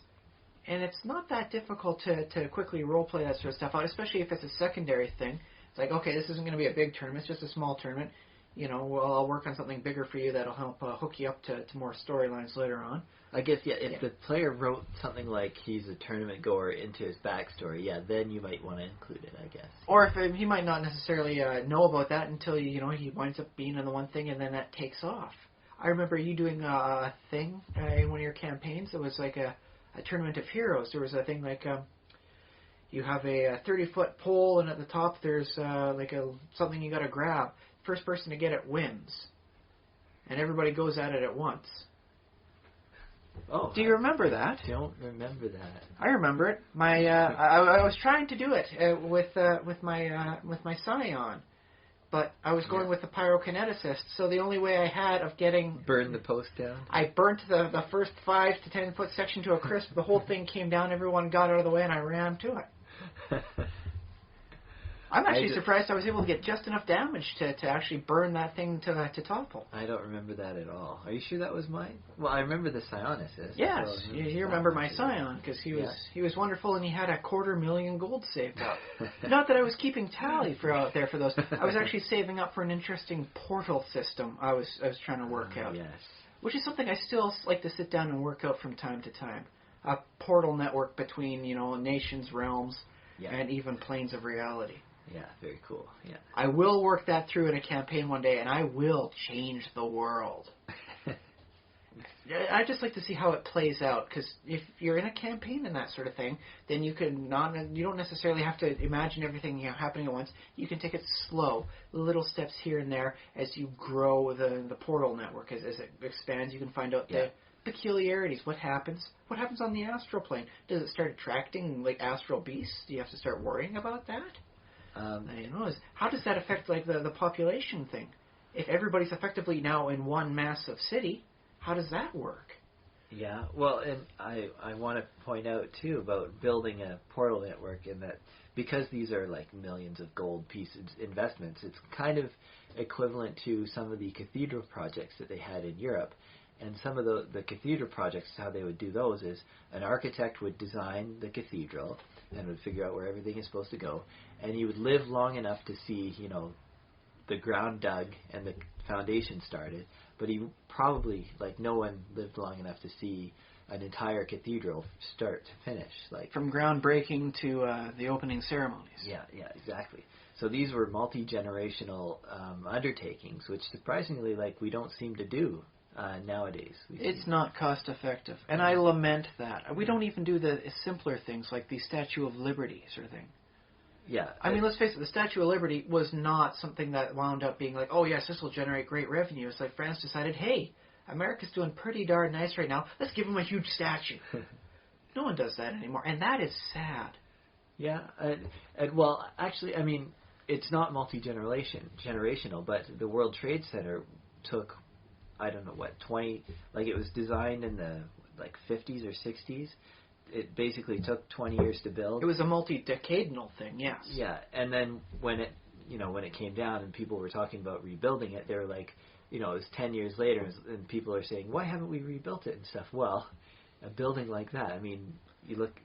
and it's not that difficult to quickly roleplay that sort of stuff out, especially if it's a secondary thing. It's like, okay, this isn't going to be a big tournament, it's just a small tournament. I'll work on something bigger for you that'll help hook you up to more storylines later on. I guess, if the player wrote something like he's a tournament goer into his backstory, then you might want to include it, I guess. Or if he might not necessarily know about that until, he winds up being in the one thing and then that takes off. I remember you doing a thing in one of your campaigns. It was like a tournament of heroes. There was a thing like you have a 30-foot pole, and at the top there's something you got to grab. First person to get it wins. And everybody goes at it at once. Oh, do you remember that? I don't remember that. I remember it. I was trying to do it with my Scion, but I was going with the pyrokineticist. So the only way I had of getting burn the post down. I burnt the first 5 to 10 foot section to a crisp. The whole thing came down. Everyone got out of the way, and I ran to it. I'm actually surprised I was able to get just enough damage to actually burn that thing to topple. I don't remember that at all. Are you sure that was mine? Well, I remember the Psionicist. Yes, you remember my Scion, because he was wonderful, and he had 250,000 gold saved up. Not that I was keeping tally out there for those. I was actually saving up for an interesting portal system I was trying to work out. Yes. Which is something I still like to sit down and work out from time to time. A portal network between, nations, realms, and even planes of reality. Yeah, very cool. Yeah. I will work that through in a campaign one day, and I will change the world. I just like to see how it plays out, because if you're in a campaign and that sort of thing, then you don't necessarily have to imagine everything happening at once. You can take it slow, little steps here and there as you grow the portal network. As it expands, you can find out the peculiarities. What happens on the astral plane? Does it start attracting astral beasts? Do you have to start worrying about that? How does that affect the population thing? If everybody's effectively now in one massive city, how does that work? Yeah, well, and I want to point out too about building a portal network, in that because these are millions of gold pieces investments, it's kind of equivalent to some of the cathedral projects that they had in Europe. And some of the cathedral projects, how they would do those is an architect would design the cathedral and would figure out where everything is supposed to go, and he would live long enough to see, the ground dug and the foundation started, but he probably, no one lived long enough to see an entire cathedral start to finish. From groundbreaking to the opening ceremonies. Yeah, exactly. So these were multi-generational undertakings, which surprisingly, we don't seem to do nowadays. It's not cost effective, and I lament that. We don't even do the simpler things like the Statue of Liberty sort of thing. Yeah. I mean, let's face it, the Statue of Liberty was not something that wound up being oh yes, this will generate great revenue. It's France decided, hey, America's doing pretty darn nice right now. Let's give them a huge statue. No one does that anymore, and that is sad. Yeah, and well, actually, I mean, it's not generational, but the World Trade Center took, I don't know what, 20, it was designed in the 50s or 60s. It basically took 20 years to build. It was a multi-decadal thing, yes. Yeah, and then when it came down and people were talking about rebuilding it, they were it was 10 years later, and people are saying, why haven't we rebuilt it and stuff? Well, a building like that, I mean, you look,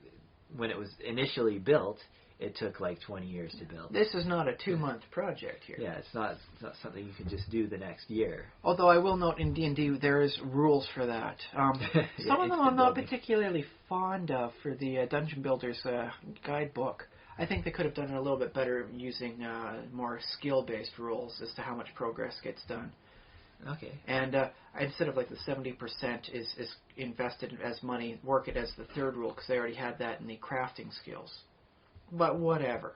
when it was initially built, it took 20 years to build. This is not a 2-month project here. Yeah, it's not something you can just do the next year. Although I will note in D&D there is rules for that. Some of them I'm not particularly fond of for the Dungeon Builder's guidebook. I think they could have done it a little bit better using more skill-based rules as to how much progress gets done. Okay. And instead of the 70% is invested as money, work it as the third rule, because they already had that in the crafting skills. But whatever.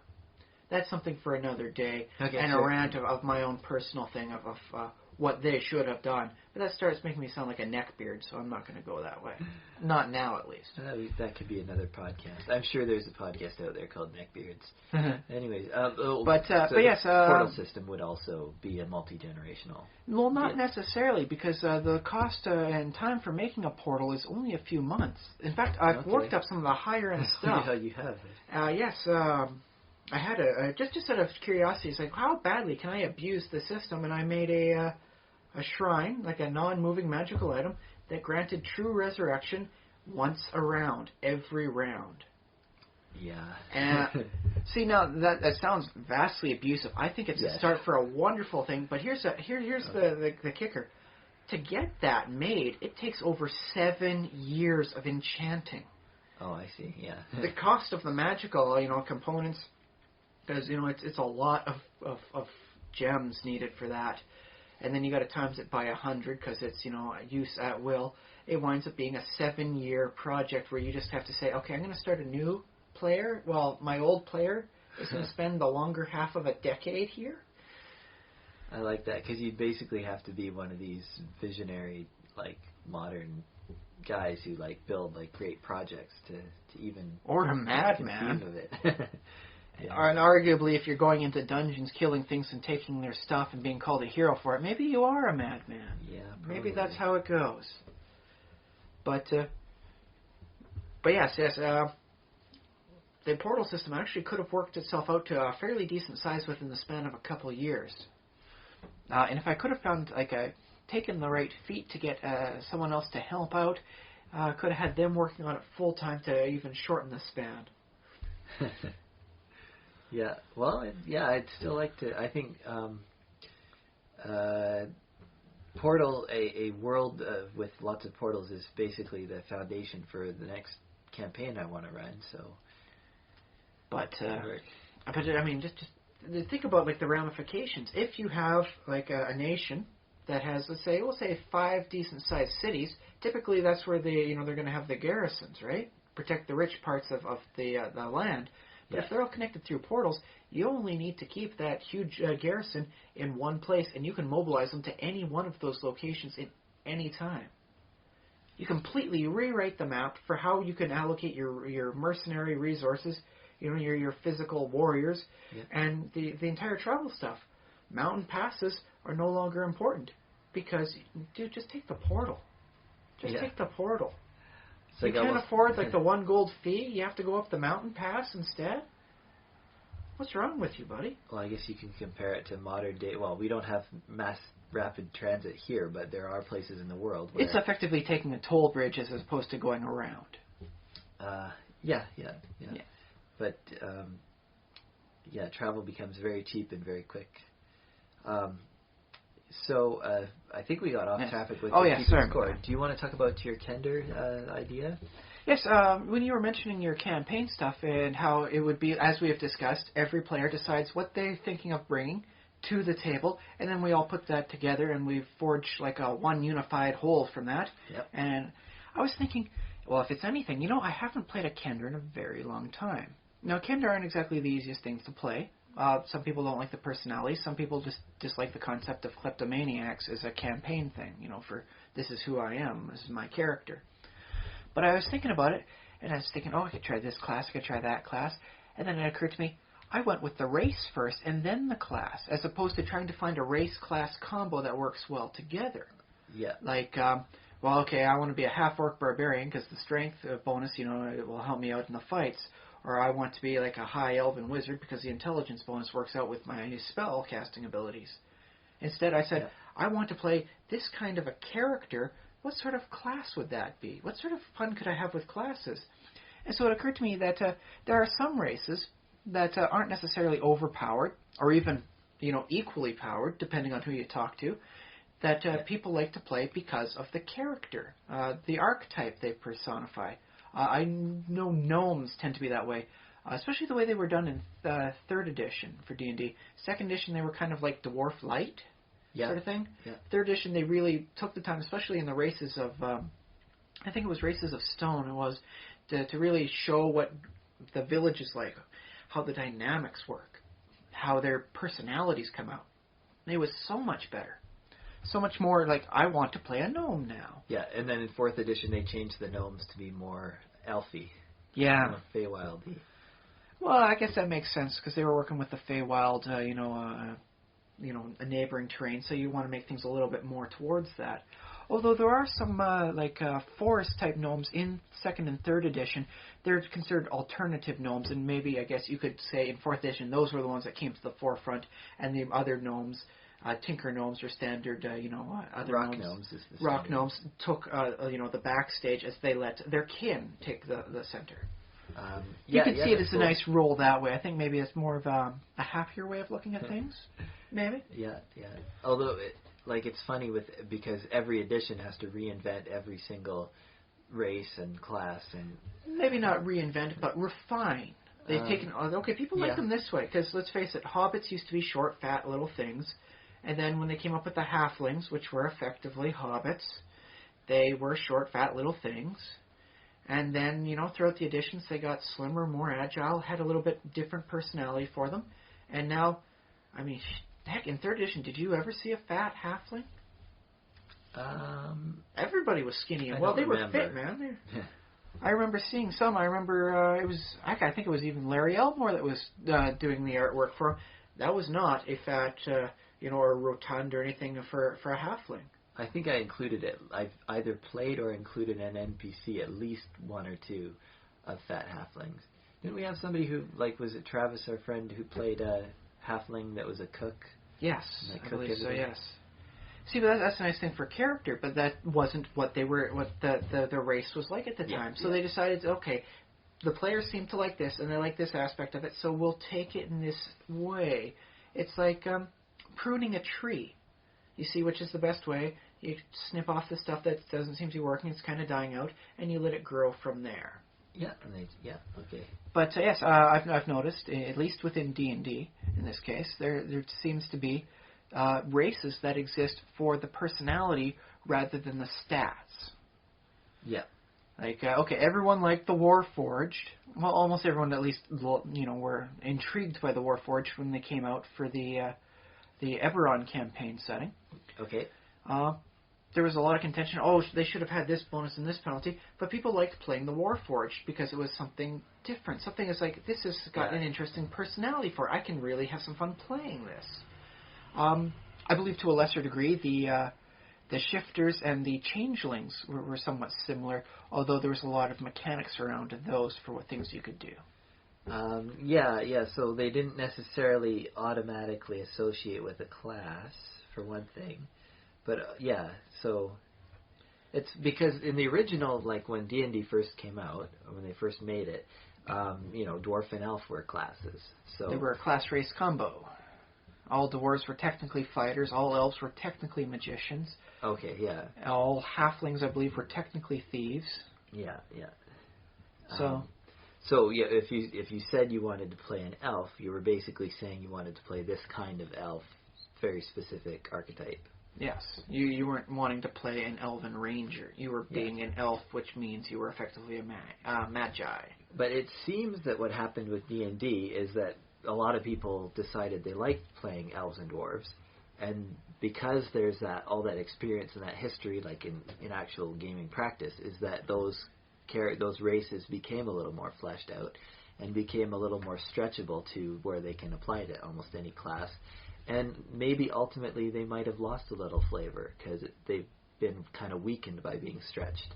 That's something for another day, and a rant of my own personal thing of what they should have done. But that starts making me sound like a neckbeard, so I'm not going to go that way. Not now, at least. That could be another podcast. I'm sure there's a podcast out there called Neckbeards. Anyways, but yes, the portal system would also be a multi-generational. Well, not necessarily, because the cost and time for making a portal is only a few months. In fact, I've worked up some of the higher-end stuff. Yeah, you have. Yes, I had just out of curiosity, it's how badly can I abuse the system? And I made a shrine, a non-moving magical item, that granted true resurrection once a round, every round. Yeah. And see, now that sounds vastly abusive. I think it's a start for a wonderful thing. But here's the kicker: to get that made, it takes over 7 years of enchanting. Oh, I see. Yeah. The cost of the magical, components, because it's a lot of gems needed for that. And then you got to times it by 100 because it's use at will. It winds up being a 7-year project where you just have to say, okay, I'm going to start a new player. Well, my old player is going to spend the longer half of a decade here. I like that, because you basically have to be one of these visionary, modern guys who like build like great projects to even or a madman of it. Yeah. And arguably, if you're going into dungeons, killing things and taking their stuff and being called a hero for it, maybe you are a madman. Yeah, probably. Maybe that's how it goes. But yes. The portal system actually could have worked itself out to a fairly decent size within the span of a couple of years. And if I could have found, taken the right feat to get someone else to help out, could have had them working on it full time to even shorten the span. Yeah, well, I'd still like to. I think Portal, a world with lots of portals, is basically the foundation for the next campaign I want to run. So, but I mean, just think about like the ramifications. If you have like a nation that has, we'll say 5 decent-sized cities, typically that's where they're going to have the garrisons, right? Protect the rich parts of the land. But if they're all connected through portals, you only need to keep that huge garrison in one place, and you can mobilize them to any one of those locations at any time. You completely rewrite the map for how you can allocate your mercenary resources, your physical warriors, and the entire travel stuff. Mountain passes are no longer important because, dude, just take the portal. Take the portal. So you can't afford like the 1 gold fee. You have to go up the mountain pass instead. What's wrong with you, buddy? Well, I guess you can compare it to modern day. Well, we don't have mass rapid transit here, but there are places in the world where it's effectively taking a toll bridge as opposed to going around. Yeah. But travel becomes very cheap and very quick. So I think we got off topic with Discord. Do you want to talk about your tender idea? Yes, when you were mentioning your campaign stuff and how it would be, as we have discussed, every player decides what they're thinking of bringing to the table, and then we all put that together and we forge like a one unified whole from that. Yep. And I was thinking, well, if it's anything, I haven't played a Kender in a very long time. Now, Kender aren't exactly the easiest things to play. Some people don't like the personality. Some people just dislike the concept of kleptomaniacs as a campaign thing, for this is who I am, this is my character. But I was thinking about it, and I was thinking, I could try this class, I could try that class. And then it occurred to me, I went with the race first and then the class, as opposed to trying to find a race-class combo that works well together. Yeah. Like, I want to be a half-orc barbarian because the strength bonus, it will help me out in the fights. Or I want to be like a high elven wizard because the intelligence bonus works out with my spell casting abilities. Instead, I said, I want to play this kind of a character. What sort of class would that be? What sort of fun could I have with classes? And so it occurred to me that there are some races that aren't necessarily overpowered or even, equally powered, depending on who you talk to, that people like to play because of the character, the archetype they personify. I know gnomes tend to be that way, especially the way they were done in 3rd edition for D&D. 2nd edition, they were kind of like dwarf light sort of thing. Yeah. 3rd edition, they really took the time, especially in the races of, I think it was races of stone, it was to really show what the village is like, how the dynamics work, how their personalities come out. It was so much better. So much more like, I want to play a gnome now. Yeah, and then in 4th edition, they changed the gnomes to be more elfy. Yeah. More Feywildy. Well, I guess that makes sense, because they were working with the Feywild, a neighboring terrain, so you want to make things a little bit more towards that. Although there are some, forest-type gnomes in 2nd and 3rd edition. They're considered alternative gnomes, and maybe, I guess you could say in 4th edition, those were the ones that came to the forefront, and the other gnomes... Tinker gnomes or standard, other rock gnomes. Rock gnomes took, the backstage as they let their kin take the center. You can see it as a nice role that way. I think maybe it's more of a happier way of looking at things. Maybe. Yeah. Although, it's funny because every edition has to reinvent every single race and class and maybe not reinvent, but refine. They've taken people like them this way because let's face it, hobbits used to be short, fat little things. And then when they came up with the halflings, which were effectively hobbits, they were short, fat little things. And then, throughout the editions, they got slimmer, more agile, had a little bit different personality for them. And now, heck, in 3rd edition, did you ever see a fat halfling? Everybody was skinny, and they were fit, man. I remember seeing some. I remember it was. I think it was even Larry Elmore that was doing the artwork for him. That was not a fat, or rotund or anything for a halfling. I think I included it. I've either played or included an NPC, at least one or two, of fat halflings. Didn't we have somebody who, was it Travis, our friend, who played a halfling that was a cook? Yes, I believe so. Yes. See, but that's a nice thing for character, but that wasn't what they were. What the race was like at the time. So they decided, okay, the players seem to like this, and they like this aspect of it, so we'll take it in this way. It's like pruning a tree. You see which is the best way. You snip off the stuff that doesn't seem to be working, it's kind of dying out, and you let it grow from there. Yeah, okay. But yes, I've noticed, at least within D&D, in this case, there seems to be races that exist for the personality rather than the stats. Yeah. Everyone liked the Warforged. Well, almost everyone, at least, were intrigued by the Warforged when they came out for the Eberron campaign setting. Okay. There was a lot of contention. Oh, they should have had this bonus and this penalty. But people liked playing the Warforged because it was something different. Something is like, this has got an interesting personality for it. I can really have some fun playing this. I believe to a lesser degree, the shifters and the changelings were somewhat similar, although there was a lot of mechanics around those for what things you could do. So they didn't necessarily automatically associate with a class, for one thing. But, so it's because in the original, when D&D first came out, or when they first made it, dwarf and elf were classes. So they were a class-race combo. All dwarves were technically fighters. All elves were technically magicians. Okay, yeah. All halflings, I believe, were technically thieves. Yeah. So if you said you wanted to play an elf, you were basically saying you wanted to play this kind of elf, very specific archetype. Yes, you weren't wanting to play an elven ranger. You were being an elf, which means you were effectively a magi. But it seems that what happened with D&D is that a lot of people decided they liked playing elves and dwarves, and because there's all that experience and that history, in actual gaming practice, is that those races became a little more fleshed out and became a little more stretchable to where they can apply to almost any class. And maybe ultimately they might have lost a little flavor because they've been kind of weakened by being stretched.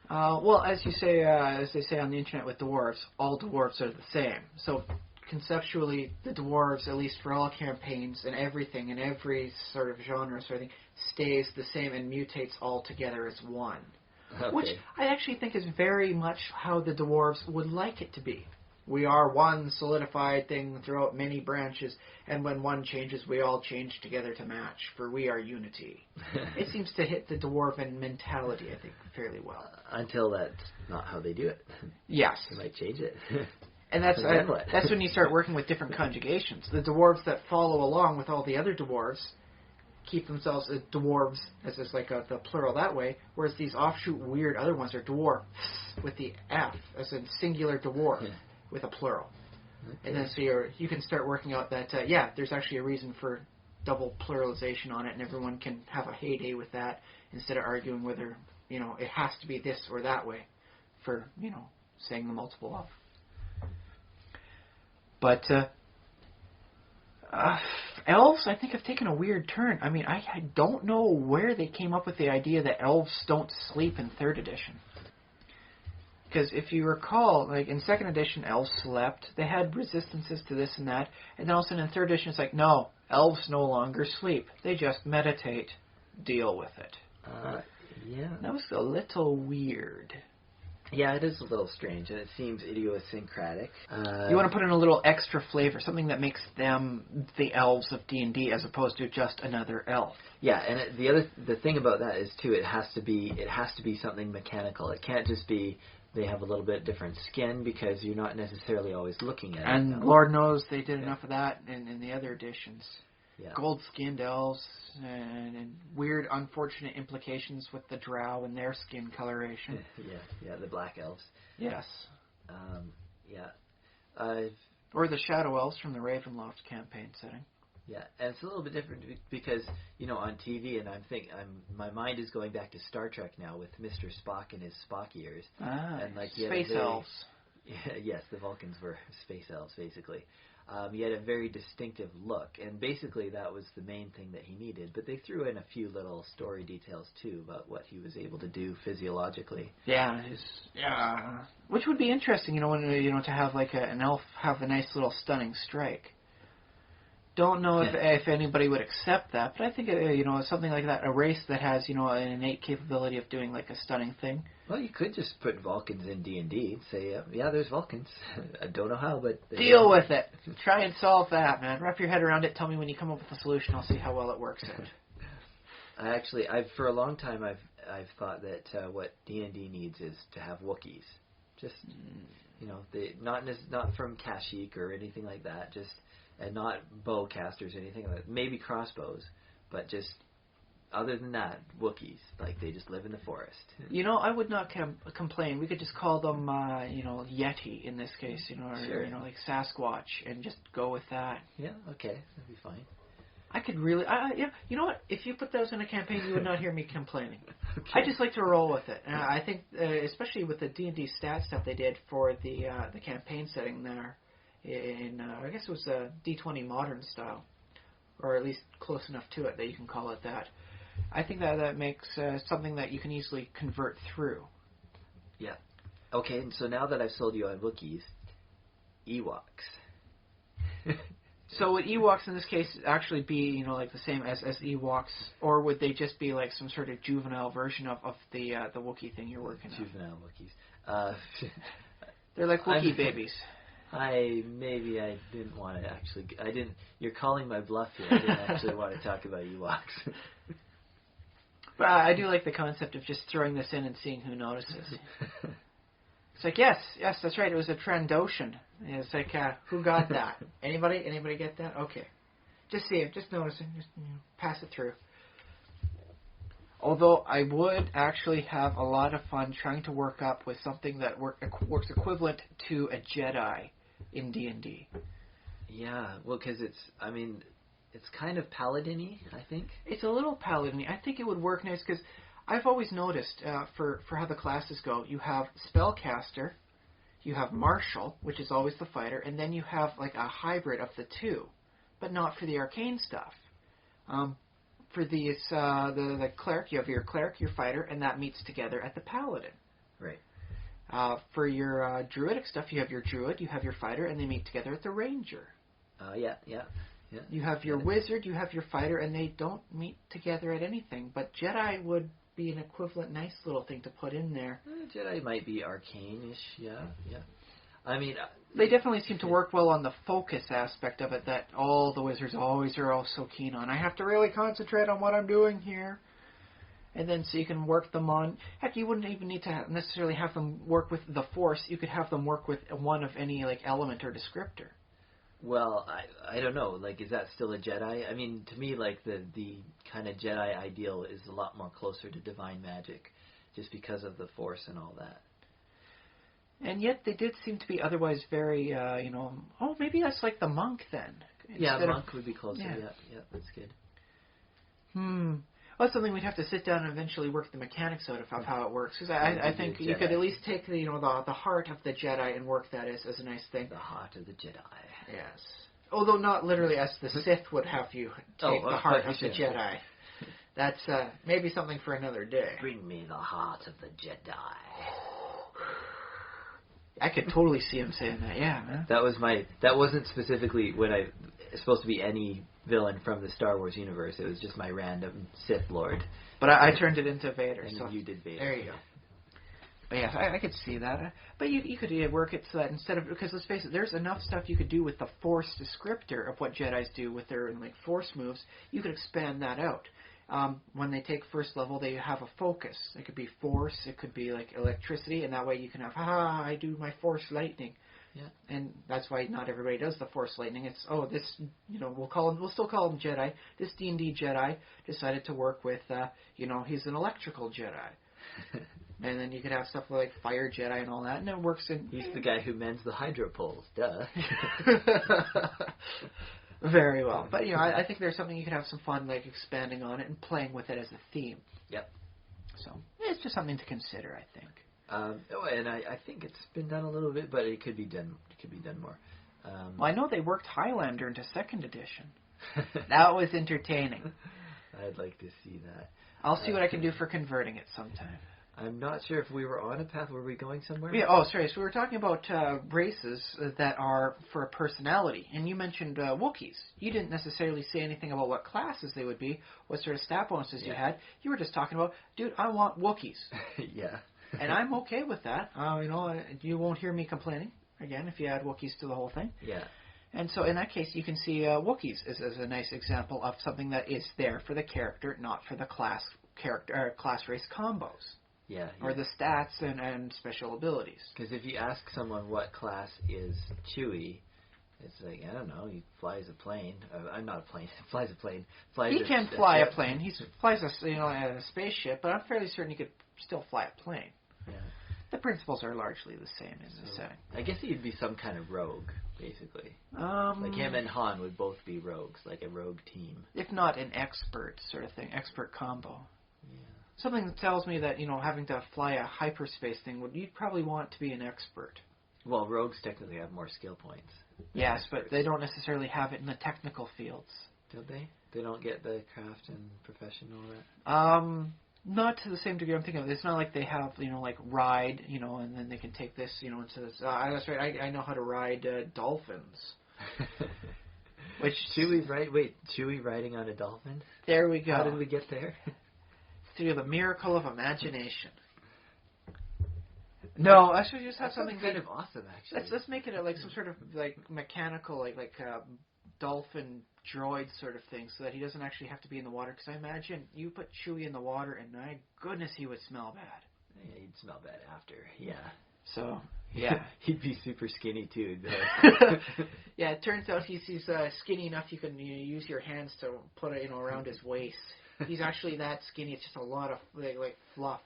Well, as you say, as they say on the internet with dwarves, all dwarves are the same. So conceptually, the dwarves, at least for all campaigns and everything, in every sort of genre sort of thing, stays the same and mutates all together as one. Okay. Which I actually think is very much how the dwarves would like it to be. We are one solidified thing throughout many branches, and when one changes, we all change together to match, for we are unity. It seems to hit the dwarven mentality, I think, fairly well. Until that's not how they do it. Yes. They might change it. And that's when you start working with different conjugations. The dwarves that follow along with all the other dwarves keep themselves as dwarves, as is the plural that way, whereas these offshoot weird other ones are dwarfs with the F, as in singular dwarf. Yeah. With a plural. Okay. And then so you can start working out that, there's actually a reason for double pluralization on it, and everyone can have a heyday with that instead of arguing whether, it has to be this or that way for, saying the multiple of. But elves, I think, have taken a weird turn. I mean, I don't know where they came up with the idea that elves don't sleep in 3rd edition. Because if you recall, in 2nd edition, elves slept. They had resistances to this and that. And then all of a sudden in 3rd edition, it's no, elves no longer sleep. They just meditate. Deal with it. Yeah. That was a little weird. Yeah, it is a little strange, and it seems idiosyncratic. You want to put in a little extra flavor, something that makes them the elves of D&D as opposed to just another elf. Yeah, and the thing about that is too, it has to be something mechanical. It can't just be they have a little bit different skin, because you're not necessarily always looking at it. And Lord knows they did enough of that in the other editions. Yeah. Gold-skinned elves and weird, unfortunate implications with the drow and their skin coloration. Yeah, the black elves. Yes. Yeah. Or the shadow elves from the Ravenloft campaign setting. Yeah, and it's a little bit different because, on TV, and my mind is going back to Star Trek now with Mr. Spock and his Spock ears. And space elves. Yes, the Vulcans were space elves, basically. He had a very distinctive look, and basically that was the main thing that he needed. But they threw in a few little story details, too, about what he was able to do physiologically. Yeah, which would be interesting, when, to have, like, an elf have a nice little stunning strike. Don't know if anybody would accept that, but I think, something like that, a race that has, an innate capability of doing, like, a stunning thing. Well, you could just put Vulcans in D&D and say, yeah, there's Vulcans. I don't know how, but... Deal with it. Try and solve that, man. Wrap your head around it. Tell me when you come up with a solution. I'll see how well it works out. For a long time, I've thought that what D&D needs is to have Wookiees. Just, not from Kashyyyk or anything like that, and not bowcasters or anything like that. Maybe crossbows, but just other than that, Wookiees. Like, they just live in the forest. I would not complain. We could just call them, Yeti in this case, Sure. like Sasquatch, and just go with that. Yeah, okay, that'd be fine. I could really, you know what? If you put those in a campaign, you would not hear me complaining. Okay. I just like to roll with it. I think, especially with the D&D stat stuff they did for the campaign setting there, in I guess it was a D20 modern style, or at least close enough to it that you can call it that. I think that makes something that you can easily convert through. Yeah. Okay, and so now that I've sold you on Wookiees, Ewoks. So would Ewoks in this case actually be, like the same as Ewoks, or would they just be like some sort of juvenile version of the Wookiee thing you're working on? Juvenile Wookiees. They're like Wookiee babies. I didn't want to actually... You're calling my bluff here. I didn't actually want to talk about Ewoks. But I do like the concept of just throwing this in and seeing who notices. It's like, yes, that's right. It was a Trandoshan. It's like, who got that? Anybody get that? Okay. Just see it. Just noticing. Just pass it through. Although I would actually have a lot of fun trying to work up with something that works equivalent to a Jedi in D&D. Yeah, well, because it's kind of paladin-y, I think. It's a little paladin-y. I think it would work nice because I've always noticed for how the classes go, you have spellcaster, you have martial, which is always the fighter, and then you have like a hybrid of the two, but not for the arcane stuff. For the cleric, you have your cleric, your fighter, and that meets together at the paladin. Right. For your druidic stuff, you have your druid, you have your fighter, and they meet together at the ranger. Yeah. You have your wizard, you have your fighter, and they don't meet together at anything. But Jedi would be an equivalent nice little thing to put in there. Jedi might be arcane-ish, yeah. They definitely seem to work well on the focus aspect of it that all the wizards always are all so keen on. I have to really concentrate on what I'm doing here. And then so you can work them on... Heck, you wouldn't even need to necessarily have them work with the Force. You could have them work with one of any like element or descriptor. Well, I don't know. Like, is that still a Jedi? I mean, to me, like, the kind of Jedi ideal is a lot more closer to divine magic, just because of the Force and all that. And yet they did seem to be otherwise very, maybe that's like the monk then. Monk would be closer. Yeah, that's good. Well, that's something we'd have to sit down and eventually work the mechanics out of how it works. Because I think you could at least take the heart of the Jedi and work that as a nice thing. The heart of the Jedi. Yes. Although not literally as the Sith would have you take the heart of the Jedi. That's maybe something for another day. Bring me the heart of the Jedi. I could totally see him saying that. Yeah, man. That wasn't specifically it's supposed to be any villain from the Star Wars universe. It was just my random Sith Lord. But I turned it into Vader. And so you did Vader. There you go. But yeah, I could see that. But you could work it so that instead of... Because let's face it, there's enough stuff you could do with the Force descriptor of what Jedis do with their Force moves. You could expand that out. When they take first level, they have a focus. It could be Force, it could be like electricity, and that way you can have, I do my Force lightning. Yeah. And that's why not everybody does the Force lightning. It's, we'll still call him Jedi. This D&D Jedi decided to work with, he's an electrical Jedi. And then you could have stuff like Fire Jedi and all that, and it works in... He's the guy who mends the hydro poles, duh. Very well. But, I think there's something you could have some fun, like, expanding on it and playing with it as a theme. Yep. So, it's just something to consider, I think. And I think it's been done a little bit, but it could be done. It could be done more. Well, I know they worked Highlander into 2nd edition. That was entertaining. I'd like to see that. I'll see what I can do for converting it sometime. I'm not sure if we were on a path. Were we going somewhere? Yeah. Oh, sorry. So we were talking about races that are for a personality, and you mentioned Wookiees. You didn't necessarily say anything about what classes they would be, what sort of stat bonuses you had. You were just talking about, dude, I want Wookiees. Yeah. And I'm okay with that. You won't hear me complaining again if you add Wookiees to the whole thing. Yeah. And so in that case, you can see Wookiees as a nice example of something that is there for the character, not for the class race combos. Yeah. Or the stats and special abilities. Because if you ask someone what class is Chewie, it's like, I don't know, he flies a plane. I'm not a plane. Flies a plane. He can fly a plane. He flies a spaceship, but I'm fairly certain he could still fly a plane. Yeah. The principles are largely the same in the setting. I guess he'd be some kind of rogue, basically. Like him and Han would both be rogues, like a rogue team. If not an expert sort of thing, expert combo. Yeah. Something that tells me that, having to fly a hyperspace thing, you'd probably want to be an expert. Well, rogues technically have more skill points. Yes, but they don't necessarily have it in the technical fields. Don't they? They don't get the craft and profession and all that? Not to the same degree I'm thinking of. It's not like they have, like ride, and then they can take this, into this. That's right, I know how to ride dolphins. Which Chewie riding on a dolphin? There we go. How did we get there? Through the miracle of imagination. No, I should just have something kind of awesome, actually. Let's make it some sort of mechanical, like dolphin droid sort of thing, so that he doesn't actually have to be in the water. Because I imagine you put Chewie in the water, and my goodness, he would smell bad. Yeah, he'd smell bad after. Yeah. So yeah, he'd be super skinny too. Yeah, it turns out he's skinny enough you can use your hands to put it around his waist. He's actually that skinny. It's just a lot of like fluff.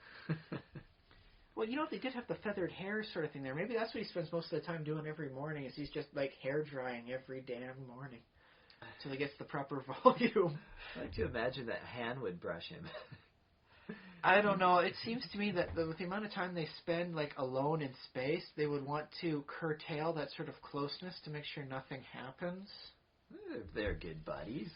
Well, they did have the feathered hair sort of thing there. Maybe that's what he spends most of the time doing every morning. Is he's just hair drying every damn morning until he gets the proper volume. I like to imagine that Han would brush him. I don't know. It seems to me that with the amount of time they spend alone in space, they would want to curtail that sort of closeness to make sure nothing happens. They're good buddies.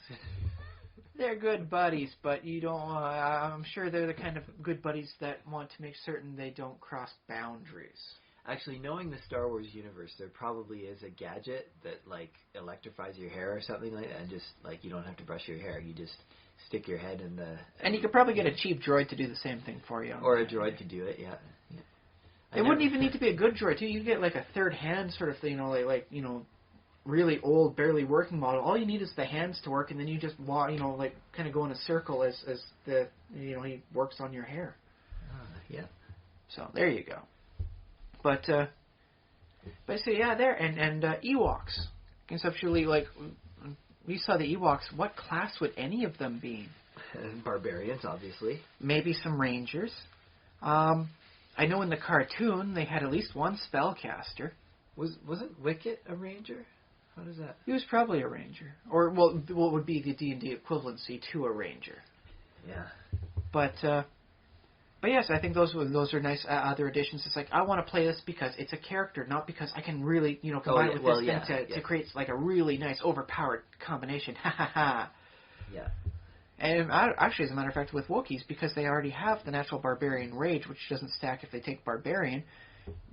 They're good buddies, but you don't. I'm sure they're the kind of good buddies that want to make certain they don't cross boundaries. Actually, knowing the Star Wars universe, there probably is a gadget that electrifies your hair or something like that, and just you don't have to brush your hair. You just stick your head in the. And you could probably get a cheap droid to do the same thing for you. Or a droid to do it, yeah. It wouldn't even need to be a good droid too. You get a third hand sort of thing, really old, barely working model. All you need is the hands to work, and then you just walk, kind of go in a circle as the he works on your hair. Yeah. So there you go. But so yeah, there and Ewoks. Conceptually, we saw the Ewoks. What class would any of them be? Barbarians, obviously. Maybe some Rangers. I know in the cartoon they had at least one spellcaster. Wasn't Wicket a Ranger? How does that? He was probably a Ranger, or what would be the D&D equivalency to a Ranger. Yeah. But yes, I think those are nice other additions. It's I want to play this because it's a character, not because I can really combine it with this thing to create a really nice overpowered combination. Ha ha ha. Yeah. And actually, as a matter of fact, with Wookiees, because they already have the natural barbarian rage, which doesn't stack if they take barbarian.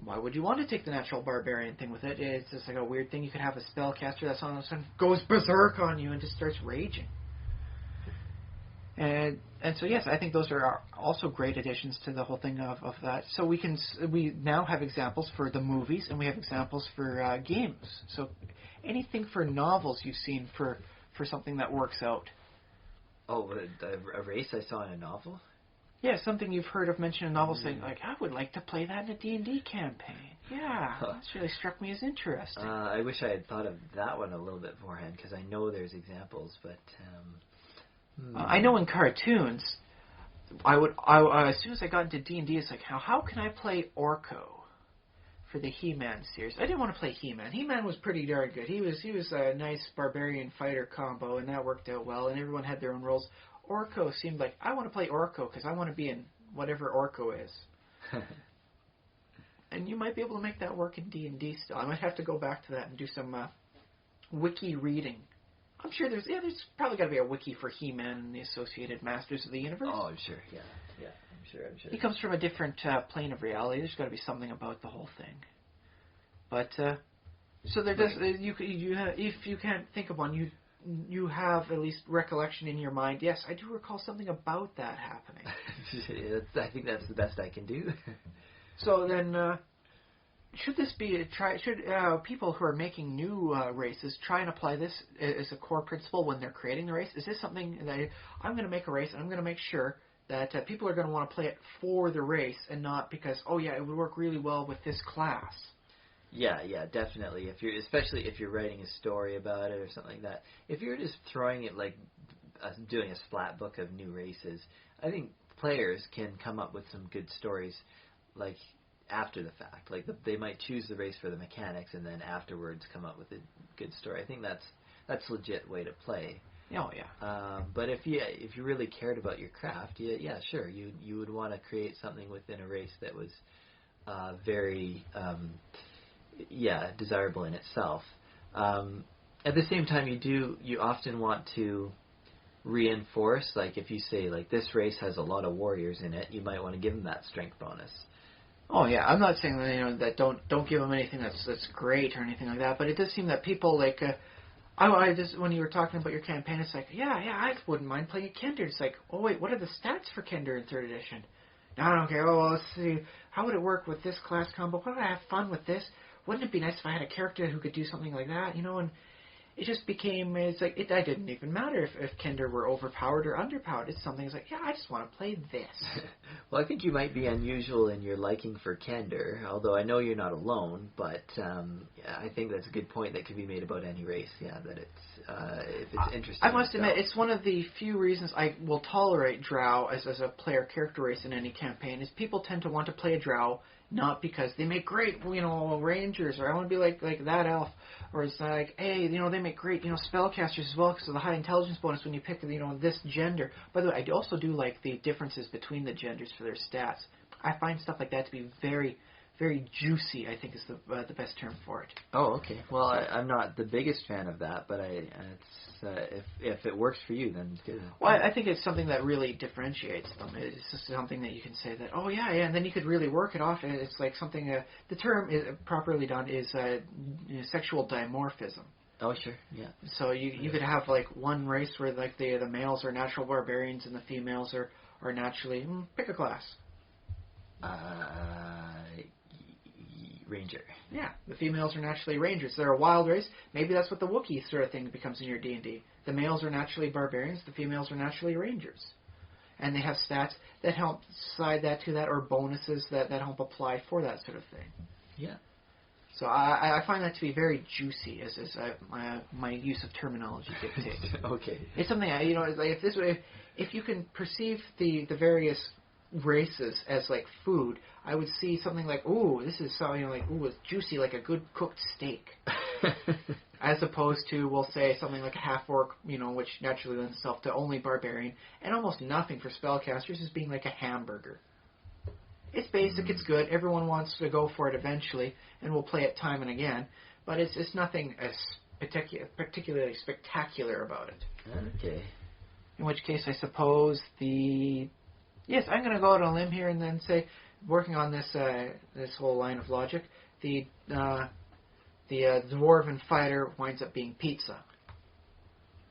Why would you want to take the natural barbarian thing with it? It's just a weird thing. You could have a spellcaster that's all of a sudden goes berserk on you and just starts raging. And so yes, I think those are also great additions to the whole thing of that. So we now have examples for the movies, and we have examples for games. So anything for novels you've seen for something that works out. Oh, a race I saw in a novel? Yeah, something you've heard of mentioned in novels saying, I would like to play that in a D&D campaign. Yeah, that's really struck me as interesting. I wish I had thought of that one a little bit beforehand, because I know there's examples, but... I know in cartoons, I as soon as I got into D&D, it's how can I play Orko for the He-Man series. I didn't want to play He-Man. He-Man was pretty darn good. He was a nice barbarian fighter combo, and that worked out well, and everyone had their own roles. Orko seemed like, I want to play Orko because I want to be in whatever Orko is. And you might be able to make that work in D&D still. I might have to go back to that and do some wiki reading. I'm sure there's probably got to be a wiki for He-Man and the Associated Masters of the Universe. Oh, I'm sure, yeah, I'm sure. He comes from a different plane of reality. There's got to be something about the whole thing. But so there does. If you can't think of one, you have at least recollection in your mind. Yes, I do recall something about that happening. I think that's the best I can do. So then, should this be should people who are making new races try and apply this as a core principle when they're creating the race? Is this something that I'm going to make a race and I'm going to make sure that people are going to want to play it for the race and not because, oh yeah, it would work really well with this class. Yeah, definitely. Especially if you're writing a story about it or something like that. If you're just throwing it like doing a splat book of new races, I think players can come up with some good stories, like after the fact. Like they might choose the race for the mechanics and then afterwards come up with a good story. I think that's a legit way to play. Oh yeah. But if you really cared about your craft, yeah, sure, you would want to create something within a race that was very desirable in itself. At the same time, you often want to reinforce, like if you say like this race has a lot of warriors in it, you might want to give them that strength bonus. Oh yeah, I'm not saying that that don't give them anything that's great or anything like that, but it does seem that people like. I just when you were talking about your campaign, it's like I wouldn't mind playing a Kender. It's like, oh wait, what are the stats for Kender in 3rd edition? No, I don't care. Oh, well, let's see. How would it work with this class combo? Why would I have fun with this? Wouldn't it be nice if I had a character who could do something like that? And it just became, it's like, it didn't even matter if Kender were overpowered or underpowered. It's something that's like, I just want to play this. Well, I think you might be unusual in your liking for Kender, although I know you're not alone, but I think that's a good point that could be made about any race, that if it's interesting. I must admit, it's one of the few reasons I will tolerate Drow as a player character race in any campaign, is people tend to want to play a Drow not because they make great, rangers, or I want to be like that elf, or it's like, hey, they make great, spellcasters as well because of the high intelligence bonus when you pick, this gender. By the way, I also do like the differences between the genders for their stats. I find stuff like that to be very, very juicy, I think is the best term for it. Oh, okay. Well, I'm not the biggest fan of that, but if it works for you, then it's good. Well, I think it's something that really differentiates them. It's just something that you can say that, and then you could really work it off. It's like something, the term is properly done is sexual dimorphism. Oh, sure, yeah. So you could have like one race where like the males are natural barbarians and the females are naturally, pick a class. Ranger. Yeah, the females are naturally rangers. They're a wild race. Maybe that's what the Wookiee sort of thing becomes in your D&D. The males are naturally barbarians. The females are naturally rangers. And they have stats that help slide that to that, or bonuses that help apply for that sort of thing. Yeah. So I find that to be very juicy, as my use of terminology dictates. Okay. It's something it's like if you can perceive the various races as like food, I would see something like, ooh, this is something like, ooh, it's juicy like a good cooked steak. As opposed to, we'll say, something like a half-orc, which naturally lends itself to only barbarian, and almost nothing for spellcasters as being like a hamburger. It's basic, it's good, everyone wants to go for it eventually, and we'll play it time and again, but it's nothing as particularly spectacular about it. Okay. In which case, I suppose Yes, I'm going to go out on a limb here and then say, working on this whole line of logic, the dwarven fighter winds up being pizza.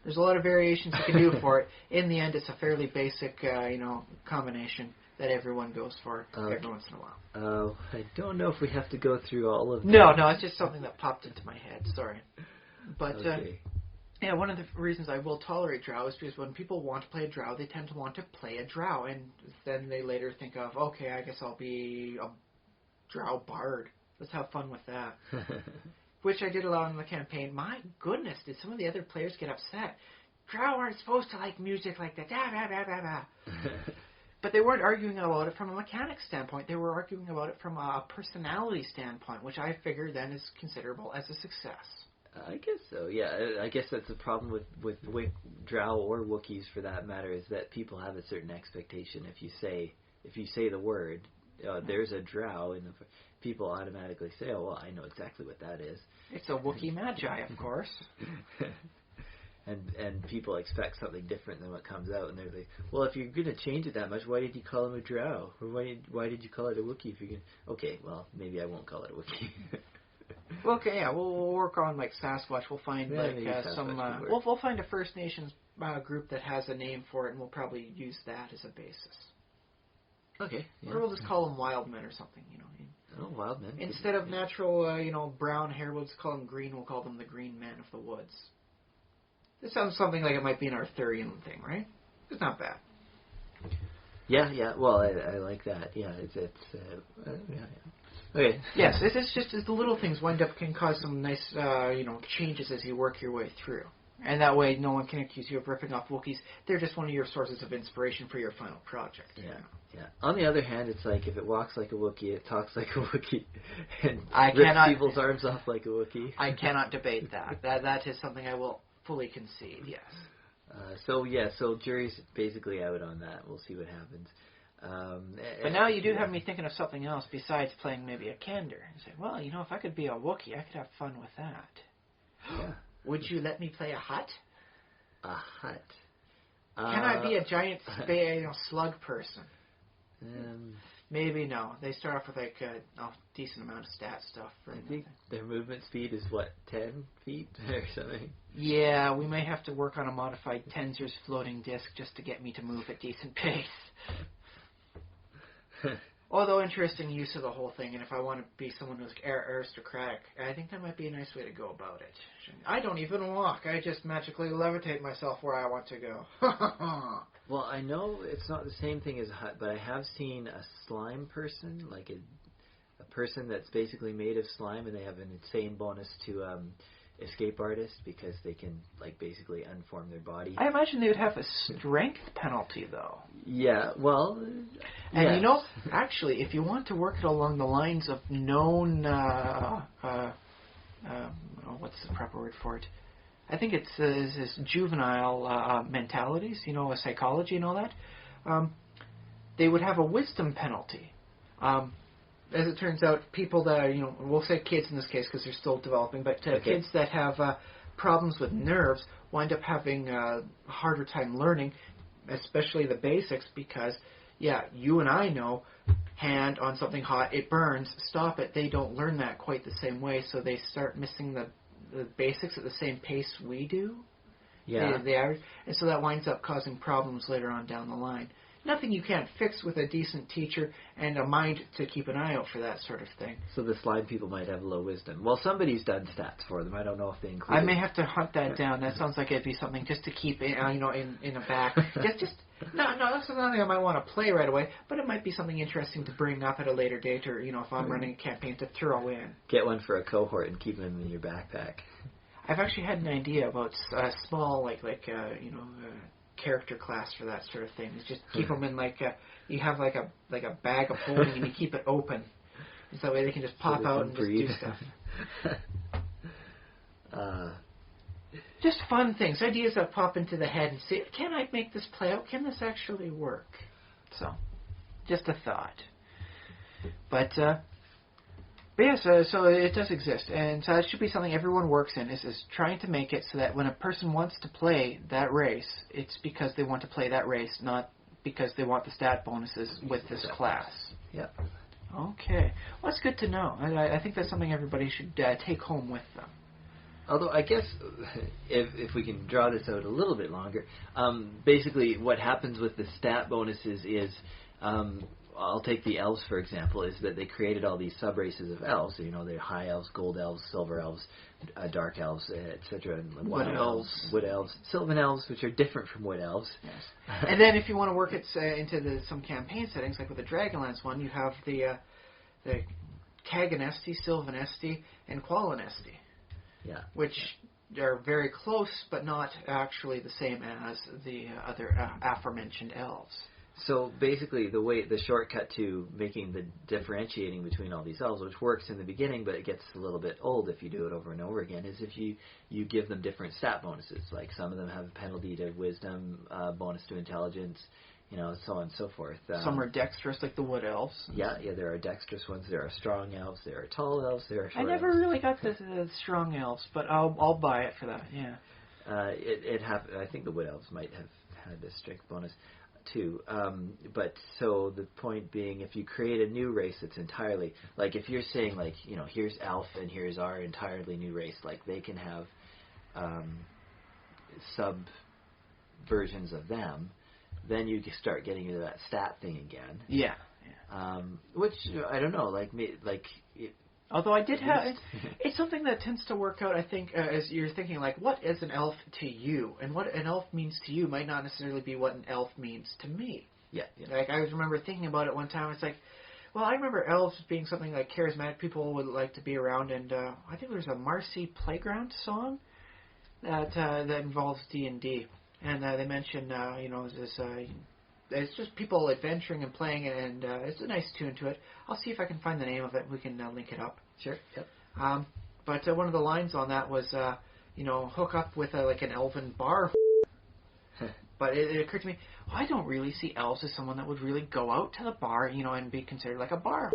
There's a lot of variations you can do for it. In the end, it's a fairly basic, combination that everyone goes for every once in a while. I don't know if we have to go through all of that. No, it's just something that popped into my head. Sorry. But, okay. one of the reasons I will tolerate Drow is because when people want to play a Drow, they tend to want to play a Drow, and then they later think of, okay, I guess I'll be a Drow bard. Let's have fun with that. Which I did a lot in the campaign. My goodness, did some of the other players get upset. Drow aren't supposed to like music like that. But they weren't arguing about it from a mechanics standpoint. They were arguing about it from a personality standpoint, which I figure then is considerable as a success. I guess so, yeah. I guess that's the problem with Drow or Wookiees, for that matter, is that people have a certain expectation. If you say the word, there's a Drow, and people automatically say, oh, well, I know exactly what that is. It's a Wookiee Magi, of course. And people expect something different than what comes out, and they're like, well, if you're going to change it that much, why did you call him a Drow? Or why did you call it a Wookiee? If you can, okay, well, maybe I won't call it a Wookiee. Well, okay, yeah, we'll work on like Sasquatch. We'll find we'll find a First Nations group that has a name for it, and we'll probably use that as a basis. Okay. Yeah. Or we'll just call them wild men or something, you know. Oh, wild men. Instead of natural, brown hair, we'll just call them green. We'll call them the green men of the woods. This sounds something like it might be an Arthurian thing, right? It's not bad. Yeah. Well, I like that. Yeah, it's yeah. Okay. Yes, it's just the little things can cause some nice, changes as you work your way through. And that way no one can accuse you of ripping off Wookiees. They're just one of your sources of inspiration for your final project. Yeah. On the other hand, it's like if it walks like a Wookiee, it talks like a Wookiee, and rips people's arms off like a Wookiee. I cannot debate that. That is something I will fully concede, yes. So jury's basically out on that. We'll see what happens. But now you do have me thinking of something else besides playing maybe a Kender. And say, well, if I could be a Wookiee, I could have fun with that. Yeah. Would you let me play a Hutt? A Hutt? Can I be a giant slug person? Maybe no. They start off with like a decent amount of stat stuff. I think their movement speed is 10 feet or something. Yeah, we may have to work on a modified Tensor's floating disc just to get me to move at decent pace. Although interesting use of the whole thing, and if I want to be someone who's aristocratic, I think that might be a nice way to go about it. I don't even walk. I just magically levitate myself where I want to go. Well, I know it's not the same thing as a Hutt, but I have seen a slime person, like a person that's basically made of slime, and they have an insane bonus to escape artists because they can basically unform their body. I imagine they would have a strength penalty, though. Yeah, well... And actually, if you want to work it along the lines of known... what's the proper word for it? I think it's juvenile mentalities, psychology and all that. They would have a wisdom penalty. As it turns out, people that we'll say kids in this case because they're still developing, but kids that have problems with nerves wind up having a harder time learning, especially the basics, because, you and I know, hand on something hot, it burns, stop it. They don't learn that quite the same way, so they start missing the basics at the same pace we do. Yeah. The average, and so that winds up causing problems later on down the line. Nothing you can't fix with a decent teacher and a mind to keep an eye out for that sort of thing. So the slime people might have low wisdom. Well, somebody's done stats for them. I don't know if they include. I may have to hunt that down. That sounds like it'd be something just to keep in the back. No, that's something I might want to play right away. But it might be something interesting to bring up at a later date, or if I'm running a campaign to throw in. Get one for a cohort and keep them in your backpack. I've actually had an idea about a small character class for that sort of thing. It's just keep them in you have like a bag of holding and you keep it open, and so that way they can just pop out and breathe. just do stuff. Just fun things, ideas that pop into the head and say, can I make this play out? Can this actually work? So, just a thought. But yes, so it does exist, and so it should be something everyone works in, is trying to make it so that when a person wants to play that race, it's because they want to play that race, not because they want the stat bonuses with this class. Yep. Okay. Well, that's good to know. I think that's something everybody should take home with them. Although I guess if we can draw this out a little bit longer, basically what happens with the stat bonuses is... I'll take the elves, for example, is that they created all these sub-races of elves. They're high elves, gold elves, silver elves, dark elves, etc. And wood elves, sylvan elves, which are different from wood elves. Yes. And then if you want to work it into some campaign settings, like with the Dragonlance one, you have the Kaganesti, Sylvanesti, and Qualinesti. Yeah. Which are very close, but not actually the same as the other aforementioned elves. So basically, the shortcut to making the differentiating between all these elves, which works in the beginning, but it gets a little bit old if you do it over and over again, is if you give them different stat bonuses. Like some of them have a penalty to wisdom, bonus to intelligence, so on and so forth. Some are dexterous, like the wood elves. Yeah, there are dexterous ones. There are strong elves. There are tall elves. There are short elves. I never really got the strong elves, but I'll buy it for that. Yeah. I think the wood elves might have had the strength bonus too. But so the point being, if you create a new race that's entirely, like if you're saying like, here's elf and here's our entirely new race, like they can have sub versions of them, then you can start getting into that stat thing again. Yeah. Which I don't know, although I did have, it's something that tends to work out, I think, as you're thinking, like, what is an elf to you? And what an elf means to you might not necessarily be what an elf means to me. Yeah. Like, I remember thinking about it one time. It's like, well, I remember elves being something like charismatic people would like to be around. And I think there's a Marcy Playground song that involves D&D. And they mention, this... it's just people adventuring and playing it, and it's a nice tune to it. I'll see if I can find the name of it. We can link it up. Sure. Yep. But one of the lines on that was, hook up with like an elven bar. But it occurred to me, I don't really see elves as someone that would really go out to the bar, and be considered like a bar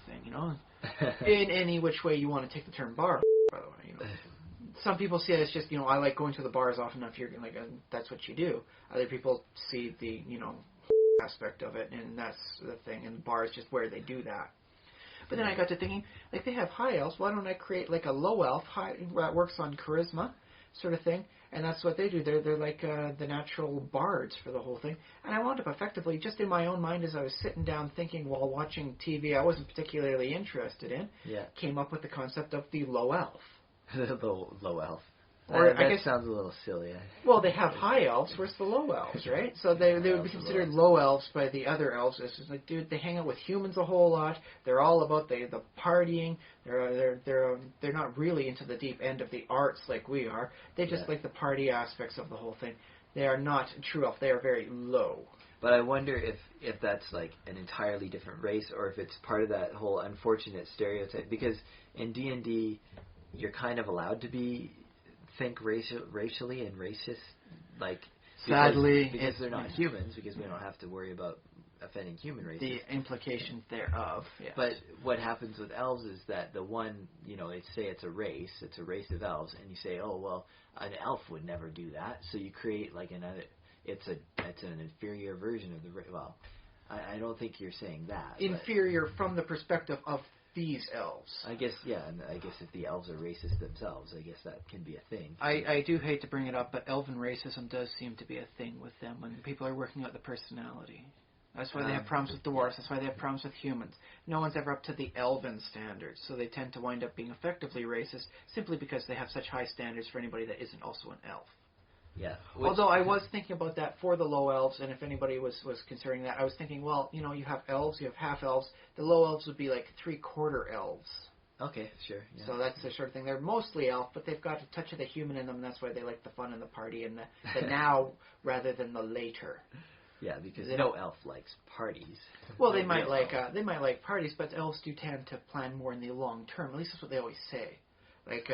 thing, in any which way you want to take the term bar, by the way, Some people see it as just, I like going to the bars often enough. You're like, that's what you do. Other people see the, aspect of it, and that's the thing. And the bar is just where they do that. But then I got to thinking, like, they have high elves. Why don't I create like a low elf that works on charisma, sort of thing? And that's what they do. They're like the natural bards for the whole thing. And I wound up effectively, just in my own mind, as I was sitting down thinking while watching TV, I wasn't particularly interested in. Yeah. Came up with the concept of the low elf. The low elf. Or I guess sounds a little silly. Well, they have high elves. Where's the low elves, right? So they would be considered low elves by the other elves. It's just like, dude, they hang out with humans a whole lot. They're all about the partying. They're not really into the deep end of the arts like we are. They just like the party aspects of the whole thing. They are not true elf. They are very low. But I wonder if that's like an entirely different race, or if it's part of that whole unfortunate stereotype. Because in D&D, you're kind of allowed to think racially and racist, like sadly, because they're not humans, because we don't have to worry about offending human races. The implications thereof. Yes. But what happens with elves is that the one, say it's a race of elves, and you say, oh well, an elf would never do that, so you create like another. It's an inferior version of the race. Well, I don't think you're saying that. Inferior from the perspective of these elves. I guess, yeah, and I guess if the elves are racist themselves, I guess that can be a thing. I do hate to bring it up, but elven racism does seem to be a thing with them when people are working out the personality. That's why they have problems with dwarves. That's why they have problems with humans. No one's ever up to the elven standards, so they tend to wind up being effectively racist simply because they have such high standards for anybody that isn't also an elf. Yeah. Although I was thinking about that for the low elves, and if anybody was considering that, I was thinking, well, you have elves, you have half elves. The low elves would be like 3/4 elves. Okay, sure. Yeah. So that's the sort of thing. They're mostly elf, but they've got a touch of the human in them, and that's why they like the fun and the party and the now rather than the later. Yeah, because no elf likes parties. Well, they might like parties, but elves do tend to plan more in the long term. At least that's what they always say. Like.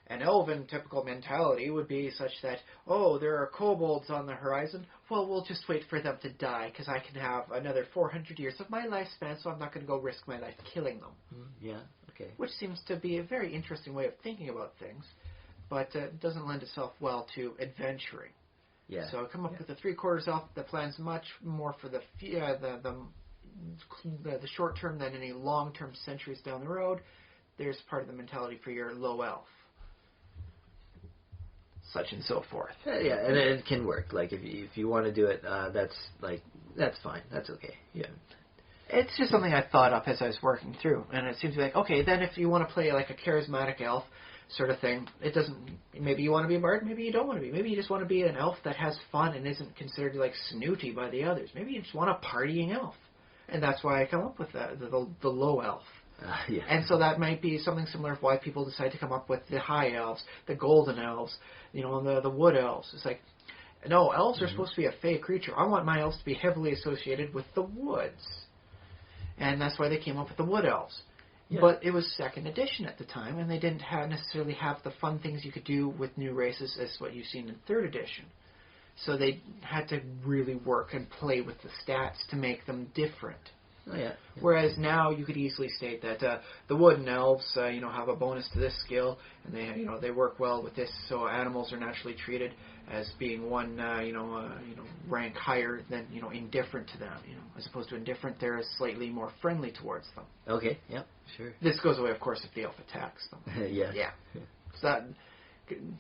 An elven typical mentality would be such that, oh, there are kobolds on the horizon. Well, we'll just wait for them to die, because I can have another 400 years of my lifespan, so I'm not going to go risk my life killing them. Yeah, okay. Which seems to be a very interesting way of thinking about things, but doesn't lend itself well to adventuring. Yeah. So come up with the 3/4 elf that plans much more for the short term than any long term centuries down the road. There's part of the mentality for your low elf. Such and so forth. Yeah, and it can work. Like if you want to do it, that's fine. That's okay. Yeah. It's just something I thought up as I was working through, and it seems to be like, okay, then if you want to play like a charismatic elf sort of thing, it doesn't. Maybe you want to be a bard, maybe you don't want to be. Maybe you just want to be an elf that has fun and isn't considered like snooty by the others. Maybe you just want a partying elf, and that's why I come up with the low elf. Yeah. And so that might be something similar of why people decide to come up with the high elves, the golden elves, and the wood elves. It's like, No, elves are supposed to be a fey creature. I want my elves to be heavily associated with the woods. And that's why they came up with the wood elves. Yeah. But it was 2nd edition at the time, and they didn't necessarily have the fun things you could do with new races as what you've seen in 3rd edition. So they had to really work and play with the stats to make them different. Oh, yeah. Whereas now you could easily state that the wooden elves, have a bonus to this skill, and they work well with this. So animals are naturally treated as being one, rank higher than indifferent to them. As opposed to indifferent, they're slightly more friendly towards them. Okay. Yep. Sure. This goes away, of course, if the elf attacks them. Yes. Yeah. So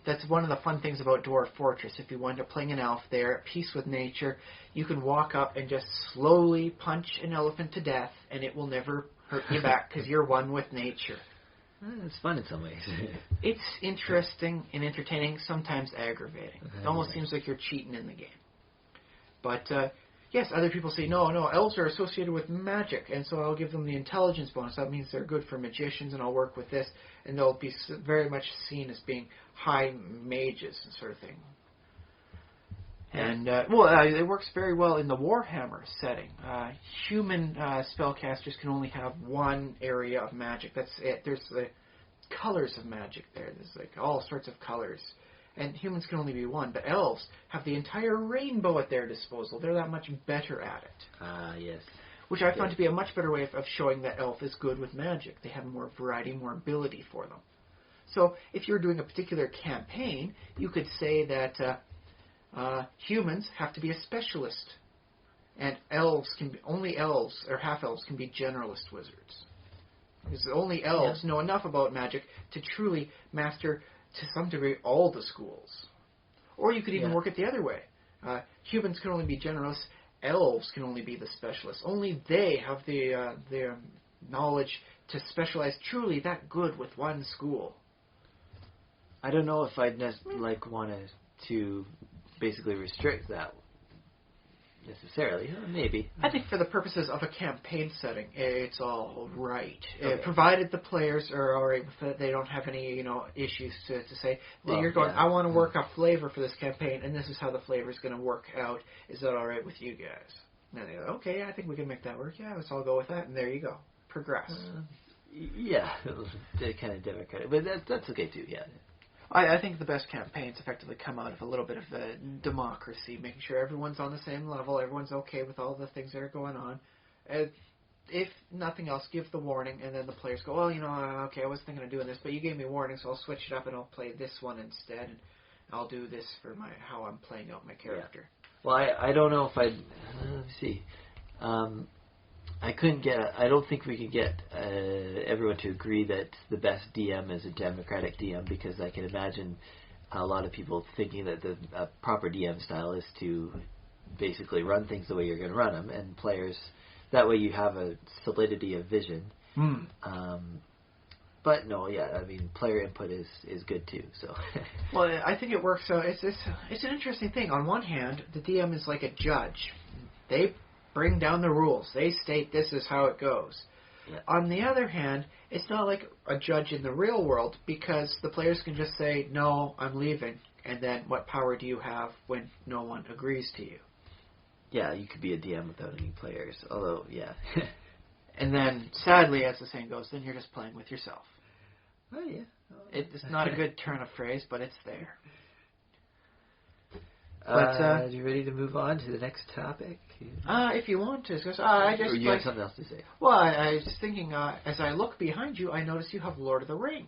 that's one of the fun things about Dwarf Fortress. If you wind up playing an elf there, at peace with nature, you can walk up and just slowly punch an elephant to death, and it will never hurt you back because you're one with nature. It's fun in some ways. It's interesting and entertaining, sometimes aggravating. It almost seems like you're cheating in the game. But, yes, other people say, no, elves are associated with magic, and so I'll give them the intelligence bonus. That means they're good for magicians, and I'll work with this, and they'll be very much seen as being high mages and sort of thing. And, it works very well in the Warhammer setting. Human spellcasters can only have one area of magic. That's it. There's the colors of magic there. There's like all sorts of colors. And humans can only be one. But elves have the entire rainbow at their disposal. They're that much better at it. Yes. Which I found to be a much better way of showing that elf is good with magic. They have more variety, more ability for them. So if you're doing a particular campaign, you could say that humans have to be a specialist, and only elves or half elves can be generalist wizards, because only elves know enough about magic to truly master to some degree all the schools. Or you could even work it the other way. Humans can only be generalists, elves can only be the specialists. Only they have the knowledge to specialize truly that good with one school. I don't know if I'd want to basically restrict that necessarily. Maybe. I think for the purposes of a campaign setting, it's all right. Okay. Provided the players are all right with it, they don't have any issues to say that you're going, I want to work a flavor for this campaign, and this is how the flavor is going to work out. Is that all right with you guys? And they go, okay, I think we can make that work. Yeah, let's all go with that, and there you go. Progress. They're kind of democratic, but that's okay too. Yeah. I think the best campaigns effectively come out of a little bit of democracy, making sure everyone's on the same level, everyone's okay with all the things that are going on. If nothing else, give the warning, and then the players go, well, okay, I was thinking of doing this, but you gave me warning, so I'll switch it up and I'll play this one instead, and I'll do this for how I'm playing out my character. Yeah. Well, I don't know if let me see. I don't think we could get everyone to agree that the best DM is a democratic DM, because I can imagine a lot of people thinking that the proper DM style is to basically run things the way you're going to run them, and players, that way you have a solidity of vision. But no, player input is good too. So. Well, I think it works. It's an interesting thing. On one hand, the DM is like a judge. They bring down the rules. They state this is how it goes. Yeah. On the other hand, it's not like a judge in the real world, because the players can just say, no, I'm leaving, and then what power do you have when no one agrees to you? Yeah, you could be a DM without any players, although, yeah. And then, sadly, as the saying goes, then you're just playing with yourself. Oh, yeah. It's not a good turn of phrase, but it's there. Are you ready to move on to the next topic? If you want to. Or you have something else to say? Well, I was just thinking, as I look behind you, I notice you have Lord of the Rings.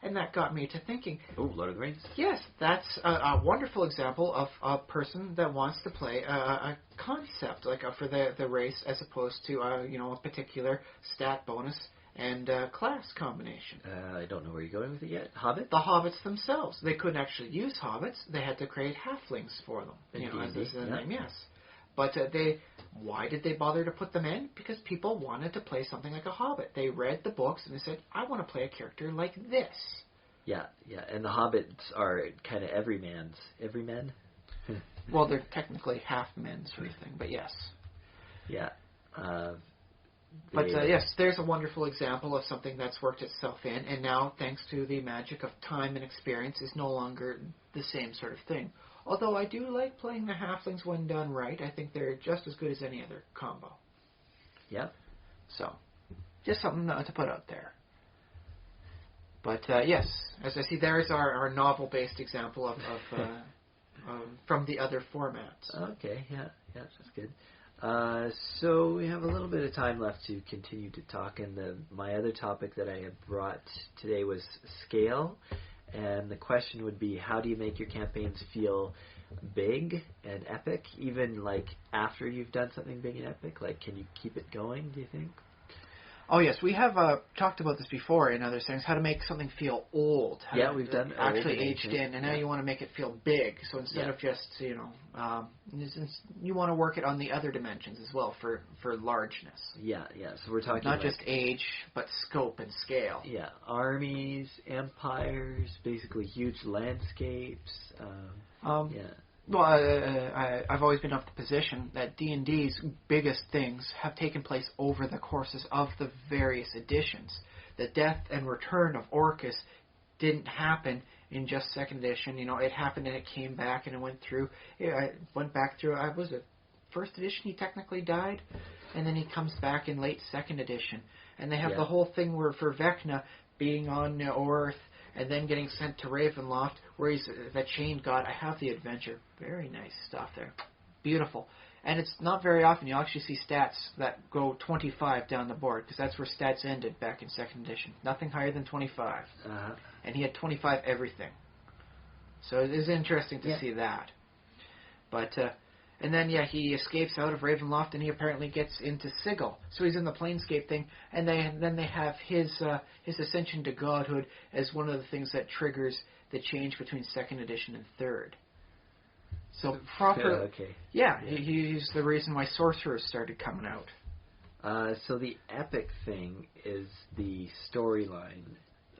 And that got me to thinking... Oh, Lord of the Rings? Yes, that's a wonderful example of a person that wants to play a concept, like for the race, as opposed to, a particular stat bonus and class combination. I don't know where you're going with it yet. Hobbits? The hobbits themselves. They couldn't actually use hobbits. They had to create halflings for them. As is the name, yes. But why did they bother to put them in? Because people wanted to play something like a hobbit. They read the books and they said, I want to play a character like this. Yeah. And the hobbits are kind of everymen? Well, they're technically half men sort of thing, but yes. Yeah. But yes, there's a wonderful example of something that's worked itself in, and now, thanks to the magic of time and experience, is no longer the same sort of thing. Although I do like playing the halflings when done right. I think they're just as good as any other combo. Yep. So, just something to put out there. But yes, as I see, there's our novel-based example of from the other formats. Okay, yeah, that's good. So we have a little bit of time left to continue to talk, and my other topic that I had brought today was scale, and the question would be, how do you make your campaigns feel big and epic, even like after you've done something big and epic? Like, can you keep it going, do you think? Oh yes, we have talked about this before in other things, how to make something feel old. Yeah, we've done actually aged in, and now you want to make it feel big. So instead of just, you want to work it on the other dimensions as well for largeness. Yeah. So we're talking not just age, but scope and scale. Yeah, armies, empires, basically huge landscapes. Well, I've always been of the position that D&D's biggest things have taken place over the courses of the various editions. The death and return of Orcus didn't happen in just 2nd edition. It happened and it came back and it went through. I went back through, was it 1st edition he technically died? And then he comes back in late 2nd edition. And they have the whole thing where for Vecna being on Earth, and then getting sent to Ravenloft, where he's the chained god. I have the adventure. Very nice stuff there. Beautiful. And it's not very often you'll actually see stats that go 25 down the board, because that's where stats ended back in 2nd edition. Nothing higher than 25. Uh-huh. And he had 25 everything. So it is interesting to see that. But, and then, he escapes out of Ravenloft, and he apparently gets into Sigil. So he's in the Planescape thing, and then they have his ascension to godhood as one of the things that triggers the change between 2nd edition and 3rd. So he's the reason why sorcerers started coming out. So the epic thing is the storyline.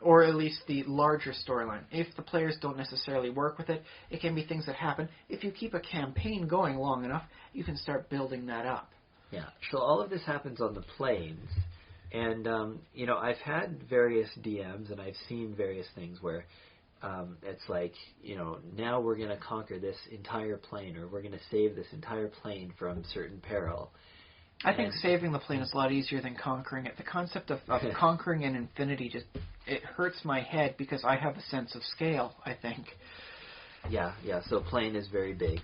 Or at least the larger storyline. If the players don't necessarily work with it, it can be things that happen. If you keep a campaign going long enough, you can start building that up. Yeah, so all of this happens on the planes. And, I've had various DMs and I've seen various things where it's like, now we're going to conquer this entire plane, or we're going to save this entire plane from certain peril. I think saving the plane is a lot easier than conquering it. The concept of conquering an infinity it hurts my head because I have a sense of scale, I think. Yeah, so plane is very big.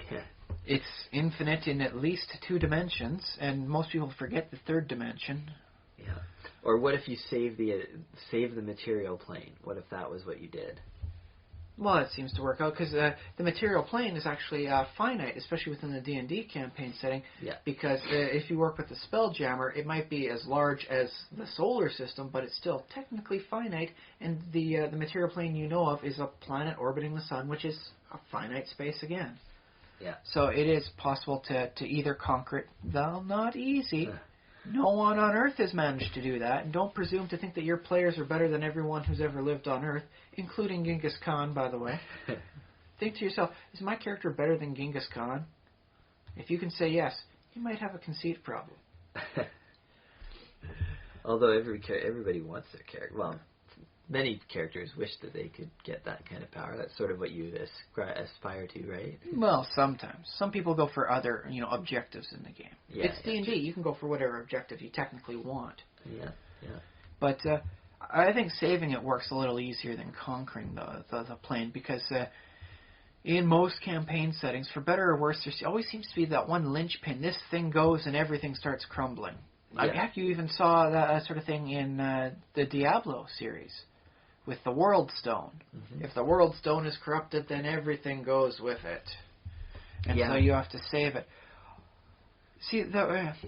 It's infinite in at least 2 dimensions, and most people forget the 3rd dimension. Yeah. Or what if you save the material plane? What if that was what you did? Well, it seems to work out because the material plane is actually finite, especially within the D&D campaign setting. Yeah. Because if you work with the Spelljammer, it might be as large as the solar system, but it's still technically finite. And the material plane of is a planet orbiting the sun, which is a finite space again. Yeah. So it is possible to either conquer it, though not easy. No one on Earth has managed to do that, and don't presume to think that your players are better than everyone who's ever lived on Earth, including Genghis Khan, by the way. Think to yourself, is my character better than Genghis Khan? If you can say yes, you might have a conceit problem. Although everybody wants their character. Well, many characters wish that they could get that kind of power. That's sort of what you aspire to, right? Well, sometimes. Some people go for other, objectives in the game. Yeah, it's D&D. You can go for whatever objective you technically want. Yeah. But I think saving it works a little easier than conquering the plane, because in most campaign settings, for better or worse, there always seems to be that one linchpin. This thing goes and everything starts crumbling. Yeah. You even saw that sort of thing in the Diablo series with the World Stone. Mm-hmm. If the World Stone is corrupted, then everything goes with it. And so you have to save it. See,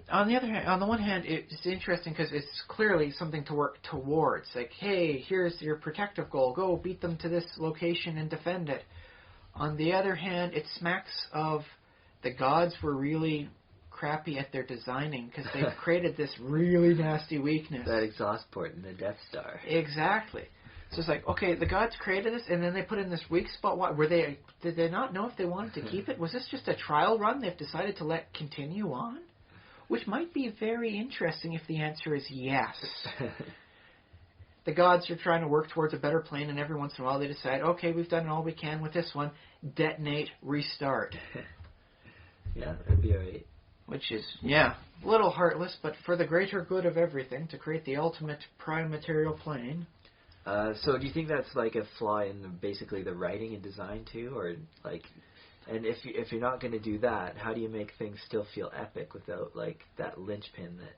on the one hand, it's interesting because it's clearly something to work towards. Like, hey, here's your protective goal. Go beat them to this location and defend it. On the other hand, it smacks of the gods were really crappy at their designing because they created this really nasty weakness. That exhaust port in the Death Star. Exactly. So it's like, okay, the gods created this, and then they put in this weak spot. Did they not know if they wanted to keep it? Was this just a trial run they've decided to let continue on? Which might be very interesting if the answer is yes. the gods are trying to work towards a better plane, and every once in a while they decide, okay, we've done all we can with this one, detonate, restart. Yeah, that'd be alright. Which is, a little heartless, but for the greater good of everything, to create the ultimate prime material plane. So do you think that's like a flaw in basically the writing and design too, or like, and if you're not going to do that, how do you make things still feel epic without like that linchpin that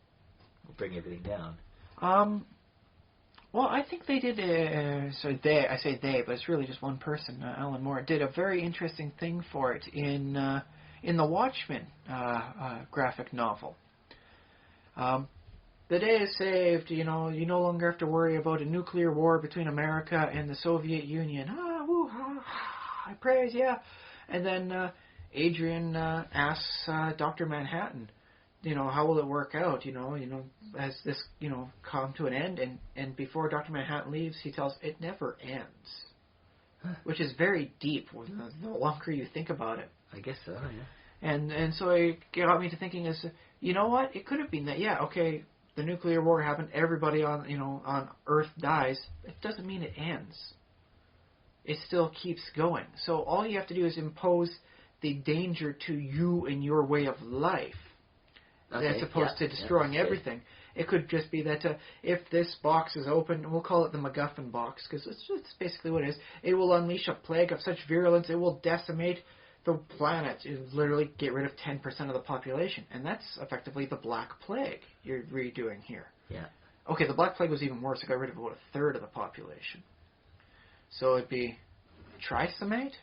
will bring everything down? Well, I think they did. I say they, but it's really just one person. Alan Moore did a very interesting thing for it in the Watchmen graphic novel. The day is saved. You no longer have to worry about a nuclear war between America and the Soviet Union. I praise, And then Adrian asks Dr. Manhattan, how will it work out? Has this, come to an end? And before Dr. Manhattan leaves, he tells it never ends, which is very deep. The longer you think about it, I guess so. Yeah. And so it got me to thinking: you know what? It could have been that. Yeah, okay. The nuclear war happened. Everybody on Earth dies. It doesn't mean it ends. It still keeps going. So all you have to do is impose the danger to you and your way of life. Okay, as opposed to destroying everything. It could just be that if this box is open, we'll call it the MacGuffin box, because it's basically what it is. It will unleash a plague of such virulence, it will decimate the planet. It will literally get rid of 10% of the population. And that's effectively the Black Plague you're redoing here. Yeah. Okay, the Black Plague was even worse. It got rid of about a third of the population. So it'd be trisimate?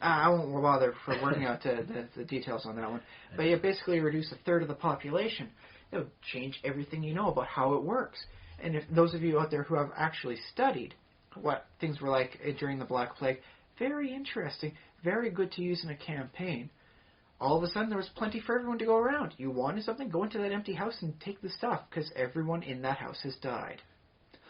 I won't bother for working out the details on that one. But you basically reduce a third of the population. It would change everything you know about how it works. And if those of you out there who have actually studied what things were like during the Black Plague, very interesting, very good to use in a campaign. All of a sudden there was plenty for everyone to go around. You wanted something, go into that empty house and take the stuff, because everyone in that house has died.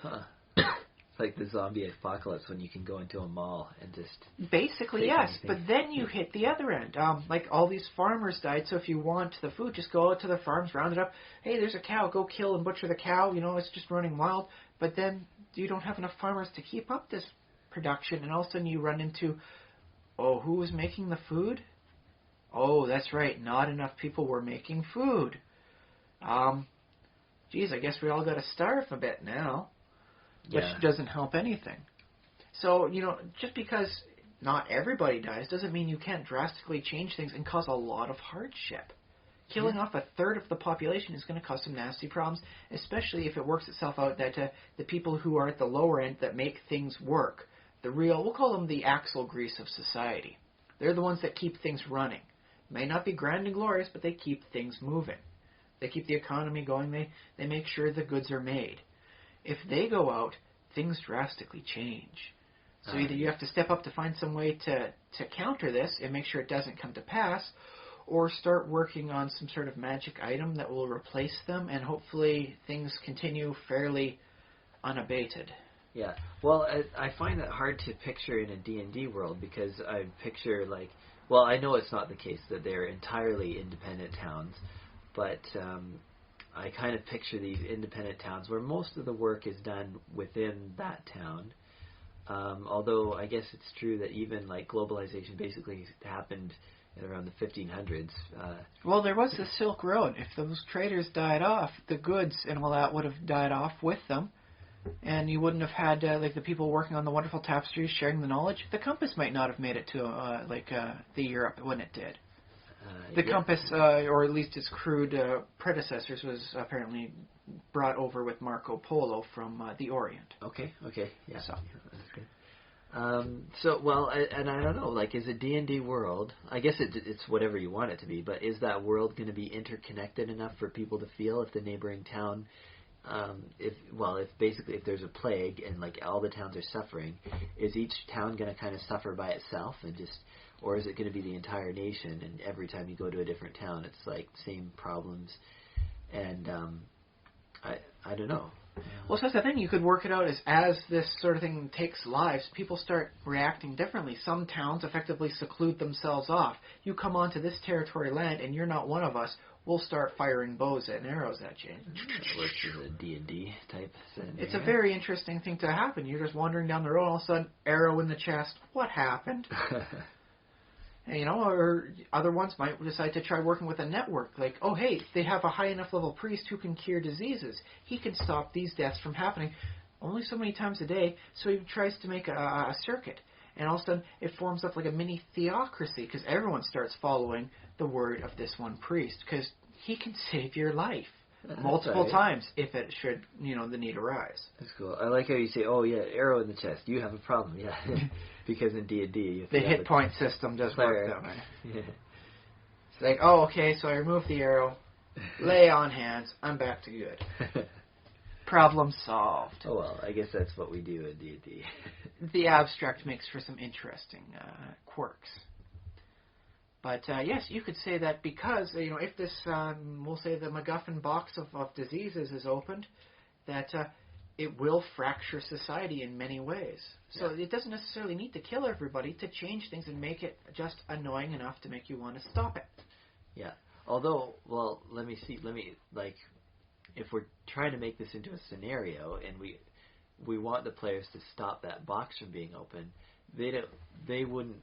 Huh. It's like the zombie apocalypse when you can go into a mall and just... Basically, yes. Anything. But then you hit the other end. Like all these farmers died, so if you want the food, just go out to the farms, round it up. Hey, there's a cow. Go kill and butcher the cow. It's just running wild. But then you don't have enough farmers to keep up this production, and all of a sudden you run into, who was making the food? Oh, that's right. Not enough people were making food. Geez, I guess we all got to starve a bit now. Which doesn't help anything. So, just because not everybody dies doesn't mean you can't drastically change things and cause a lot of hardship. Killing off a third of the population is going to cause some nasty problems, especially if it works itself out that the people who are at the lower end that make things work, we'll call them the axle grease of society. They're the ones that keep things running. May not be grand and glorious, but they keep things moving. They keep the economy going. They make sure the goods are made. If they go out, things drastically change. So either you have to step up to find some way to counter this and make sure it doesn't come to pass, or start working on some sort of magic item that will replace them, and hopefully things continue fairly unabated. Yeah. Well, I find that hard to picture in a D&D world, because I picture I know it's not the case that they're entirely independent towns, but... I kind of picture these independent towns where most of the work is done within that town. Although I guess it's true that even globalization basically happened around the 1500s. Well, there was the Silk Road. If those traders died off, the goods and all that would have died off with them. And you wouldn't have had the people working on the wonderful tapestries sharing the knowledge. The compass might not have made it to the Europe when it did. The compass, or at least its crude predecessors, was apparently brought over with Marco Polo from the Orient. Okay, yeah. So that's good. And I don't know, is a D&D world, I guess it's whatever you want it to be, but is that world going to be interconnected enough for people to feel if the neighboring town, if there's a plague and all the towns are suffering, is each town going to kind of suffer by itself and just... Or is it going to be the entire nation, and every time you go to a different town, it's same problems? And I don't know. Well, so that's the thing. You could work it out as this sort of thing takes lives, people start reacting differently. Some towns effectively seclude themselves off. You come onto this territory land, and you're not one of us. We'll start firing bows and arrows at you. That works as a D&D type thing. It's a very interesting thing to happen. You're just wandering down the road, all of a sudden, arrow in the chest. What happened? And, or other ones might decide to try working with a network. Like, oh, hey, they have a high enough level priest who can cure diseases. He can stop these deaths from happening only so many times a day. So he tries to make a circuit. And all of a sudden, it forms up like a mini theocracy because everyone starts following the word of this one priest because he can save your life multiple times if it should, the need arise. That's cool. I like how you say, oh, yeah, arrow in the chest. You have a problem. Yeah. Because in D&D... The hit point system does work that way. Yeah. It's like, oh, okay, so I remove the arrow, lay on hands, I'm back to good. Problem solved. Oh, well, I guess that's what we do in D&D. The abstract makes for some interesting quirks. But, yes, you could say that because, if this, we'll say the MacGuffin box of diseases is opened, that it will fracture society in many ways. So it doesn't necessarily need to kill everybody to change things and make it just annoying enough to make you want to stop it. Yeah. Although, well, if we're trying to make this into a scenario and we want the players to stop that box from being open, they wouldn't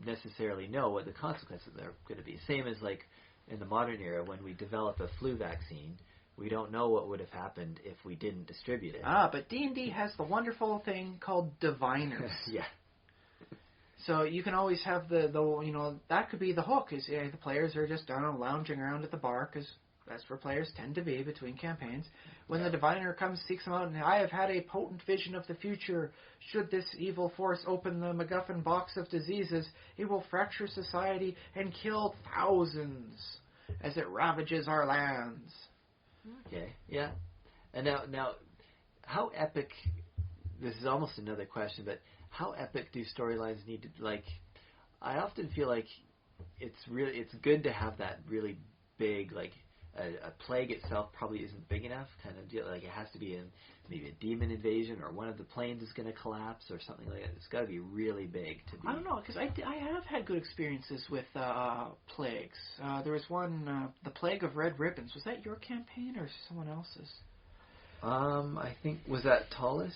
necessarily know what the consequences are going to be. Same as like in the modern era when we develop a flu vaccine, we don't know what would have happened if we didn't distribute it. But D&D has the wonderful thing called diviners. Yeah. So you can always have that could be the hook. Is the players are just lounging around at the bar because that's where players tend to be between campaigns. When the diviner comes, seeks them out, and I have had a potent vision of the future. Should this evil force open the MacGuffin box of diseases, it will fracture society and kill thousands as it ravages our lands. Okay, yeah. And now, how epic, this is almost another question, but how epic do storylines need to, I often feel like it's good to have that really big, a plague itself probably isn't big enough, kind of deal, it has to be maybe a demon invasion or one of the planes is going to collapse or something like that. It's got to be really big to be. I don't know, because I have had good experiences with plagues. There was one, the Plague of Red Ribbons. Was that your campaign or someone else's? I think, was that Tallus?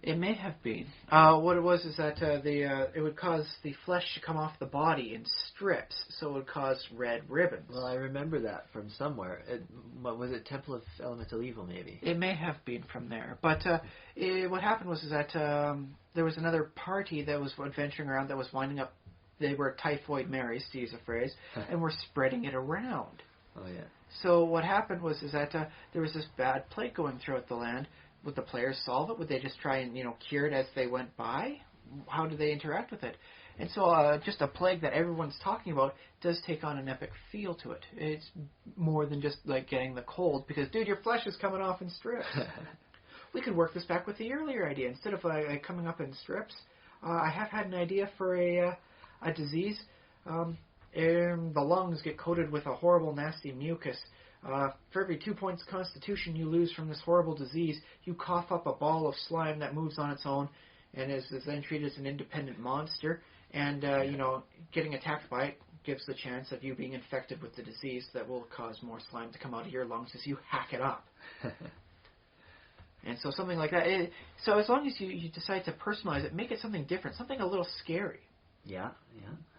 It may have been. What it was is that it would cause the flesh to come off the body in strips, so it would cause red ribbons. Well, I remember that from somewhere. Was it Temple of Elemental Evil, maybe? It may have been from there. But what happened was that there was another party that was adventuring around that was winding up. They were typhoid Marys, to use a phrase, and were spreading it around. Oh, yeah. So what happened was that there was this bad plague going throughout the land. Would the players solve it? Would they just try and, cure it as they went by? How do they interact with it? And so just a plague that everyone's talking about does take on an epic feel to it. It's more than just like getting the cold because, dude, your flesh is coming off in strips. We could work this back with the earlier idea. Instead of coming up in strips, I have had an idea for a disease. The lungs get coated with a horrible, nasty mucus. For every 2 points constitution you lose from this horrible disease, you cough up a ball of slime that moves on its own and is then treated as an independent monster. And, getting attacked by it gives the chance of you being infected with the disease that will cause more slime to come out of your lungs as you hack it up. And so something like that. So as long as you decide to personalize it, make it something different, something a little scary. Yeah.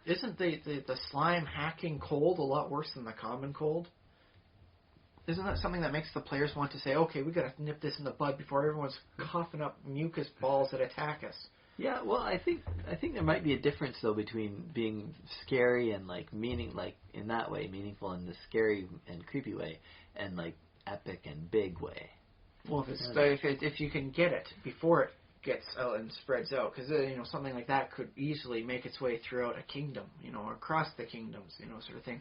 Isn't the slime hacking cold a lot worse than the common cold? Isn't that something that makes the players want to say, okay, we got to nip this in the bud before everyone's coughing up mucus balls that attack us? Yeah, well, I think there might be a difference though between being scary and in that way, meaningful in the scary and creepy way, and epic and big way. Well, if you can get it before it gets out and spreads out, because something like that could easily make its way throughout a kingdom, across the kingdoms, sort of thing.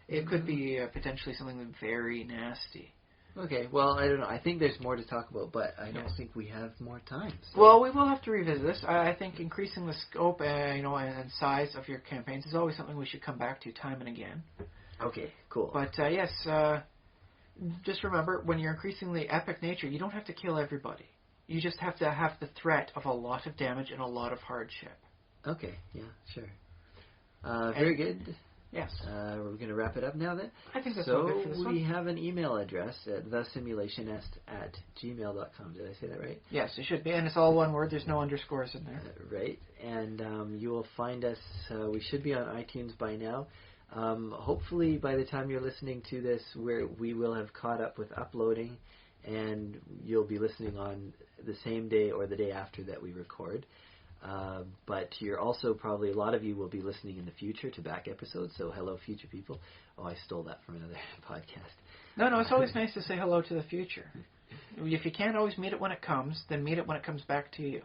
It could be potentially something very nasty. Okay, well, I don't know. I think there's more to talk about, but I don't think we have more time. So. Well, we will have to revisit this. I think increasing the scope, and size of your campaigns is always something we should come back to time and again. Okay, cool. But yes, just remember, when you're increasingly epic nature, you don't have to kill everybody. You just have to have the threat of a lot of damage and a lot of hardship. Okay, yeah, sure. Very good. Yes. We're going to wrap it up now then? I think that's all good for this one. So we have an email address at thesimulationist@gmail.com. Did I say that right? Yes, it should be. And it's all one word. There's no underscores in there. Right. And you will find us, we should be on iTunes by now. Hopefully by the time you're listening to this, we will have caught up with uploading, and you'll be listening on the same day or the day after that we record. But you're also probably, a lot of you will be listening in the future to back episodes, so hello future people. Oh, I stole that from another podcast. No, it's always nice to say hello to the future. If you can't always meet it when it comes, then meet it when it comes back to you.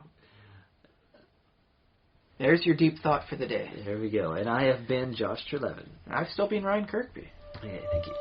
There's your deep thought for the day. There we go. And I have been Josh Treleaven. I've still been Ryan Kirkby. Okay, thank you.